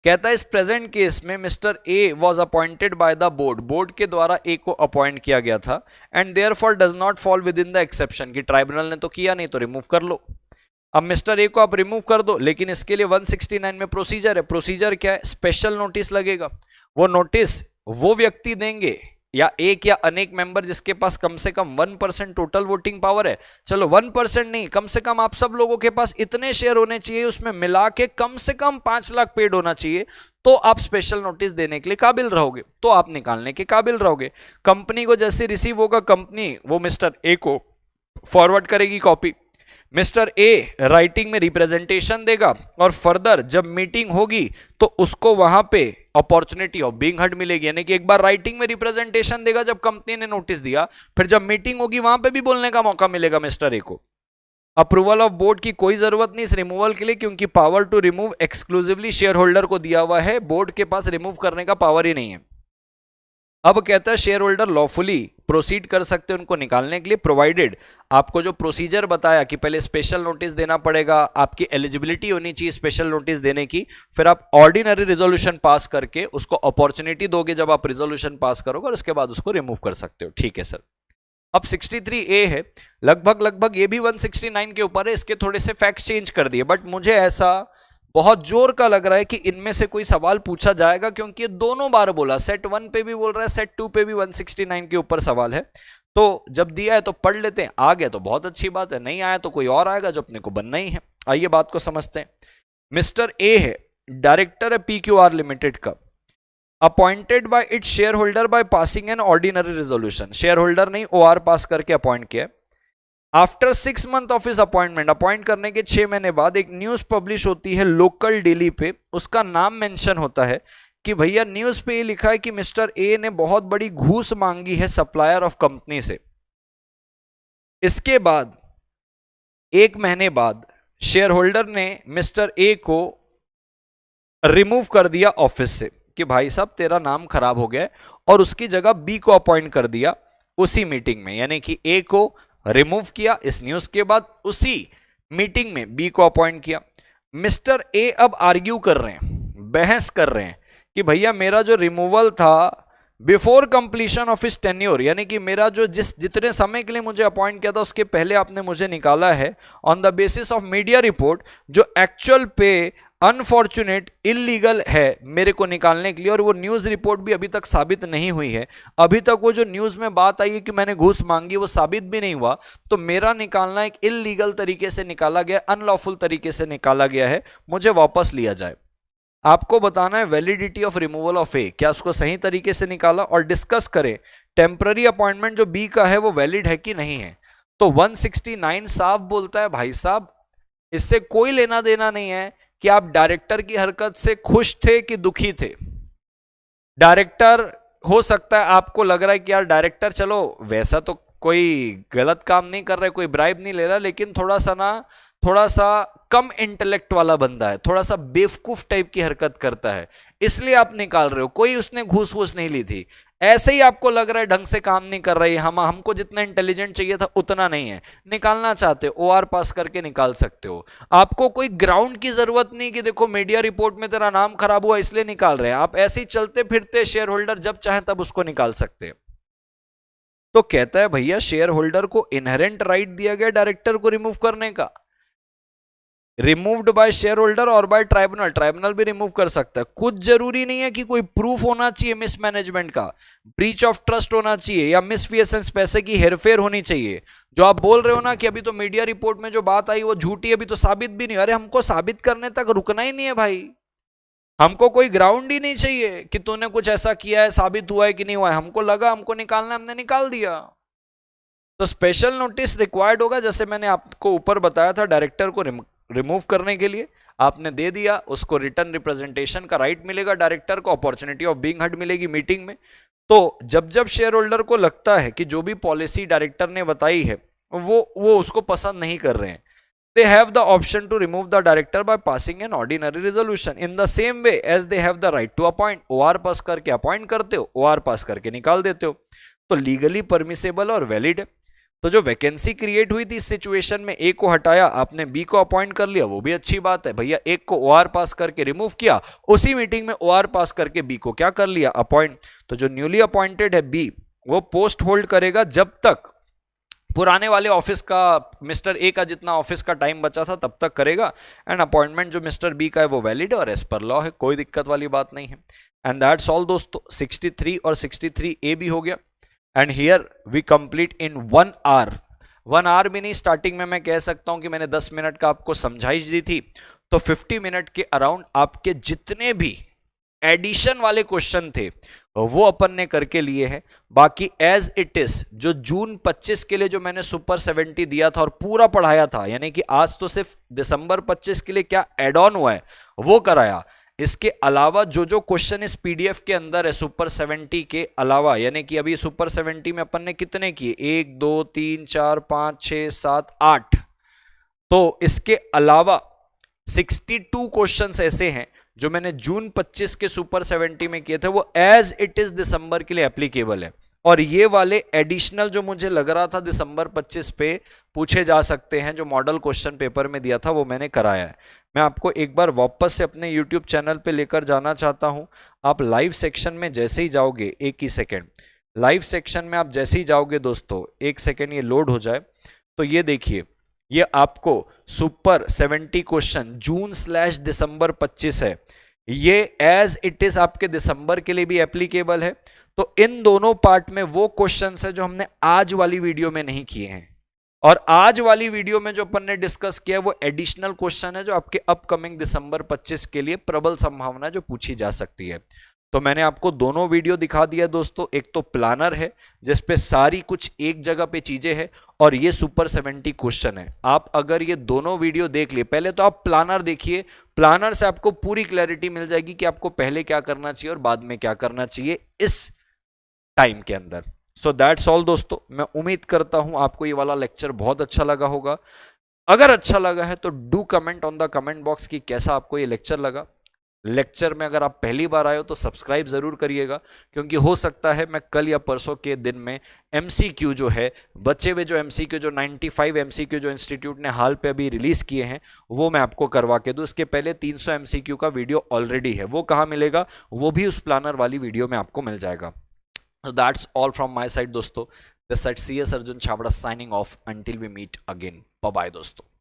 [SPEAKER 1] कहता है इस प्रेजेंट केस में mister A was appointed by the board, board के द्वारा ए को अपॉइंट किया गया था, and therefore does not fall with in the exception, कि ट्राइब्यूनल ने तो किया नहीं तो रिमूव कर लो। अब मिस्टर ए को आप रिमूव कर दो, लेकिन इसके लिए 169 में प्रोसीजर है। प्रोसीजर क्या है? स्पेशल नोटिस लगेगा। वो नोटिस वो व्यक्ति देंगे, या एक या अनेक मेंबर जिसके पास कम से कम 1% टोटल वोटिंग पावर है। चलो 1% नहीं, कम से कम आप सब लोगों के पास इतने शेयर होने चाहिए, उसमें मिला के कम से कम 5 लाख पेड होना चाहिए, तो आप स्पेशल नोटिस देने के लिए काबिल रहोगे, तो आप निकालने के काबिल रहोगे। कंपनी को जैसे रिसीव होगा, कंपनी वो मिस्टर ए को फॉरवर्ड करेगी कॉपी। मिस्टर ए राइटिंग में रिप्रेजेंटेशन देगा, और फर्दर जब मीटिंग होगी तो उसको वहां पे अपॉर्चुनिटी ऑफ बीइंग हर्ड मिलेगी। यानी कि एक बार राइटिंग में रिप्रेजेंटेशन देगा जब कंपनी ने नोटिस दिया, फिर जब मीटिंग होगी वहां पे भी बोलने का मौका मिलेगा मिस्टर ए को। अप्रूवल ऑफ बोर्ड की कोई जरूरत नहीं इस रिमूवल के लिए, क्योंकि power to remove exclusively shareholder को दिया हुआ है, बोर्ड के पास रिमूव करने का पावर ही नहीं है। अब कहता है शेयर होल्डर लॉफुली प्रोसीड कर सकते हैं उनको निकालने के लिए, प्रोवाइडेड आपको जो प्रोसीजर बताया कि पहले स्पेशल नोटिस देना पड़ेगा, आपकी एलिजिबिलिटी होनी चाहिए स्पेशल नोटिस देने की, फिर आप ऑर्डिनरी रिजोल्यूशन पास करके उसको अपॉर्चुनिटी दोगे जब आप रिजोल्यूशन पास करोगे, और उसके बाद उसको रिमूव कर सकते हो। ठीक है सर। अब 63A है, लगभग ये भी 169 के ऊपर है, इसके थोड़े से फैक्ट्स चेंज कर दिए, बट मुझे ऐसा बहुत जोर का लग रहा है कि इनमें से कोई सवाल पूछा जाएगा, क्योंकि ये दोनों बार बोला, सेट 1 पे भी बोल रहा है, सेट 2 पे भी 169 के ऊपर सवाल है। तो जब दिया है तो पढ़ लेते हैं, आ गया तो बहुत अच्छी बात है, नहीं आया तो कोई और आएगा जो अपने को बनना ही है। आइए बात को समझते हैं। मिस्टर ए है, डायरेक्टर है PQR लिमिटेड का, appointed by its shareholder by passing an ordinary resolution, shareholder ने OR पास करके अपॉइंट किया। After 6 month of his appointment, appoint करने के 6 महीने बाद एक न्यूज पब्लिश होती है लोकल डेली पे, उसका नाम मेंशन होता है कि भैया न्यूज पे ये लिखा है कि मिस्टर ए ने बहुत बड़ी घूस मांगी है सप्लायर ऑफ कंपनी से। इसके बाद 1 महीने बाद शेयर होल्डर ने मिस्टर ए को रिमूव कर दिया ऑफिस से कि भाई साहब तेरा नाम खराब हो गया, और उसकी जगह बी को अपॉइंट कर दिया उसी मीटिंग में। यानी कि ए को रिमूव किया इस न्यूज के बाद, उसी मीटिंग में बी को अपॉइंट किया। मिस्टर ए अब आर्ग्यू कर रहे हैं, बहस कर रहे हैं कि भैया मेरा जो रिमूवल था before completion of his tenure, यानी कि मेरा जो जितने समय के लिए मुझे अपॉइंट किया था उसके पहले आपने मुझे निकाला है on the basis of media report, जो एक्चुअल पे अनफॉर्चुनेट इलीगल है मेरे को निकालने के लिए, और वो न्यूज रिपोर्ट भी अभी तक साबित नहीं हुई है। अभी तक वो जो न्यूज में बात आई है कि मैंने घूस मांगी वो साबित भी नहीं हुआ, तो मेरा निकालना एक इलीगल तरीके से निकाला गया, अनलॉफुल तरीके से निकाला गया है, मुझे वापस लिया जाए। आपको बताना है वैलिडिटी ऑफ रिमूवल ऑफ ए, क्या उसको सही तरीके से निकाला, और डिस्कस करें टेम्पररी अपॉइंटमेंट जो बी का है वो वैलिड है कि नहीं है। तो 169 साफ बोलता है भाई साहब इससे कोई लेना देना नहीं है कि आप डायरेक्टर की हरकत से खुश थे कि दुखी थे। डायरेक्टर, हो सकता है आपको लग रहा है कि यार डायरेक्टर चलो वैसा तो कोई गलत काम नहीं कर रहा है, कोई ब्राइब नहीं ले रहा, लेकिन थोड़ा सा कम इंटेलेक्ट वाला बंदा है, थोड़ा सा बेवकूफ टाइप की हरकत करता है, इसलिए आप निकाल रहे हो। कोई उसने घूस वूस नहीं ली थी, ऐसे ही आपको लग रहा है ढंग से काम नहीं कर रही, हमको जितना इंटेलिजेंट चाहिए था उतना नहीं है, निकालना चाहते हो ओआर पास करके निकाल सकते हो। आपको कोई ग्राउंड की जरूरत नहीं कि देखो मीडिया रिपोर्ट में तेरा नाम खराब हुआ इसलिए निकाल रहे हैं, आप ऐसे ही चलते फिरते शेयर होल्डर जब चाहे तब उसको निकाल सकते हैं। तो कहता है भैया शेयर होल्डर को इनहेरेंट राइट दिया गया डायरेक्टर को रिमूव करने का, रिमूव्ड बाय शेयर होल्डर और बाय ट्राइब्यूनल, ट्राइब्यूनल भी रिमूव कर सकता है। कुछ जरूरी नहीं है कि कोई प्रूफ होना चाहिए मिसमैनेजमेंट का, ब्रीच ऑफ ट्रस्ट होना चाहिए या मिसफिएसेंस, पैसे की हेरफेर होनी चाहिए। जो आप बोल रहे हो ना कि अभी तो मीडिया रिपोर्ट में जो बात आई वो झूठी, अभी तो साबित भी नहीं, अरे हमको साबित करने तक रुकना ही नहीं है भाई, हमको कोई ग्राउंड ही नहीं चाहिए कि तूने कुछ ऐसा किया है, साबित हुआ है कि नहीं हुआ है, हमको लगा हमको निकालना है, हमने निकाल दिया। तो स्पेशल नोटिस रिक्वायर्ड होगा, जैसे मैंने आपको ऊपर बताया था, डायरेक्टर को रिमूव करने के लिए आपने दे दिया, उसको रिटर्न रिप्रेजेंटेशन का राइट मिलेगा, डायरेक्टर को अपॉर्चुनिटी ऑफ बीइंग हर्ड मिलेगी मीटिंग में। तो जब जब शेयर होल्डर को लगता है कि जो भी पॉलिसी डायरेक्टर ने बताई है वो उसको पसंद नहीं कर रहे हैं, they have the option to remove the director by passing an ordinary resolution in the same way as they have the right to appoint। OR pass करके अपॉइंट करते हो, OR पास करके निकाल देते हो, तो लीगली परमिसेबल और वैलिड है। तो जो वैकेंसी क्रिएट हुई थी इस सिचुएशन में, ए को हटाया आपने, बी को अपॉइंट कर लिया, वो भी अच्छी बात है भैया। एक को ओआर पास करके रिमूव किया, उसी मीटिंग में ओआर पास करके बी को क्या कर लिया, अपॉइंट। तो जो न्यूली अपॉइंटेड है बी, वो पोस्ट होल्ड करेगा जब तक पुराने वाले ऑफिस का, मिस्टर ए का जितना ऑफिस का टाइम बचा था तब तक करेगा, एंड अपॉइंटमेंट जो मिस्टर बी का है वो वैलिड है और एज पर लॉ है, कोई दिक्कत वाली बात नहीं है। एंड दैट्स ऑल दोस्तों, 63 और 63A भी हो गया। And here we complete in 1 hour. 1 hour भी नहीं, स्टार्टिंग में मैं कह सकता हूं कि मैंने 10 मिनट का आपको समझाइश दी थी, तो 50 मिनट के अराउंड आपके जितने भी एडिशन वाले क्वेश्चन थे वो अपन ने करके लिए हैं। बाकी एज इट इज जो जून 25 के लिए जो मैंने सुपर 70 दिया था और पूरा पढ़ाया था, यानी कि आज तो सिर्फ दिसंबर 25 के लिए क्या एड ऑन हुआ है वो कराया, इसके अलावा जो जो क्वेश्चन इस पीडीएफ के अंदर है सुपर 70 के अलावा, यानी कि अभी सुपर 70 में अपन ने कितने किए, 1 2 3 4 5 6 7 8, तो इसके अलावा 62 क्वेश्चंस ऐसे हैं जो मैंने जून 25 के सुपर 70 में किए थे, वो एज इट इज दिसंबर के लिए एप्लीकेबल है। और ये वाले एडिशनल जो मुझे लग रहा था दिसंबर 25 पे पूछे जा सकते हैं, जो मॉडल क्वेश्चन पेपर में दिया था, वो मैंने कराया है। मैं आपको एक बार वापस से अपने YouTube चैनल पे लेकर जाना चाहता हूं। आप लाइव सेक्शन में जैसे ही जाओगे, एक ही सेकेंड, लाइव सेक्शन में आप जैसे ही जाओगे दोस्तों, एक सेकेंड ये लोड हो जाए, तो ये देखिए, ये आपको सुपर 70 क्वेश्चन जून/दिसंबर 25 है, ये एज इट इज आपके दिसंबर के लिए भी एप्लीकेबल है। तो इन दोनों पार्ट में वो क्वेश्चंस है जो हमने आज वाली वीडियो में नहीं किए हैं, और आज वाली वीडियो में जो अपन ने डिस्कस किया वो एडिशनल क्वेश्चन है जो आपके अपकमिंग दिसंबर 25 के लिए प्रबल संभावना जो पूछी जा सकती है। तो मैंने आपको दोनों वीडियो दिखा दिया दोस्तों, एक तो प्लानर है जिसपे सारी कुछ एक जगह पे चीजें हैं, और ये सुपर 70 क्वेश्चन है। आप अगर ये दोनों वीडियो देख लिए, पहले तो आप प्लानर देखिए, प्लानर से आपको पूरी क्लैरिटी मिल जाएगी कि आपको पहले क्या करना चाहिए और बाद में क्या करना चाहिए इस टाइम के अंदर। सो दैट्स ऑल दोस्तों, मैं उम्मीद करता हूं आपको ये वाला लेक्चर बहुत अच्छा लगा होगा। अगर अच्छा लगा है तो do comment on the comment box कि कैसा आपको ये लेक्चर लगा। लेक्चर में अगर आप पहली बार आए हो तो सब्सक्राइब जरूर करिएगा, क्योंकि हो सकता है मैं कल या परसों के दिन में एमसीक्यू जो है, बचे हुए जो एमसीक्यू, जो 95 एमसीक्यू जो इंस्टीट्यूट ने हाल पे अभी रिलीज किए हैं, वो मैं आपको करवा के दूं। इसके पहले 300 एमसीक्यू का वीडियो ऑलरेडी है, वो कहाँ मिलेगा, वो भी उस प्लानर वाली वीडियो में आपको मिल जाएगा। That's all from my side दोस्तों। This side CS Arjun Chhabra signing off, until we meet again, bye bye दोस्तों।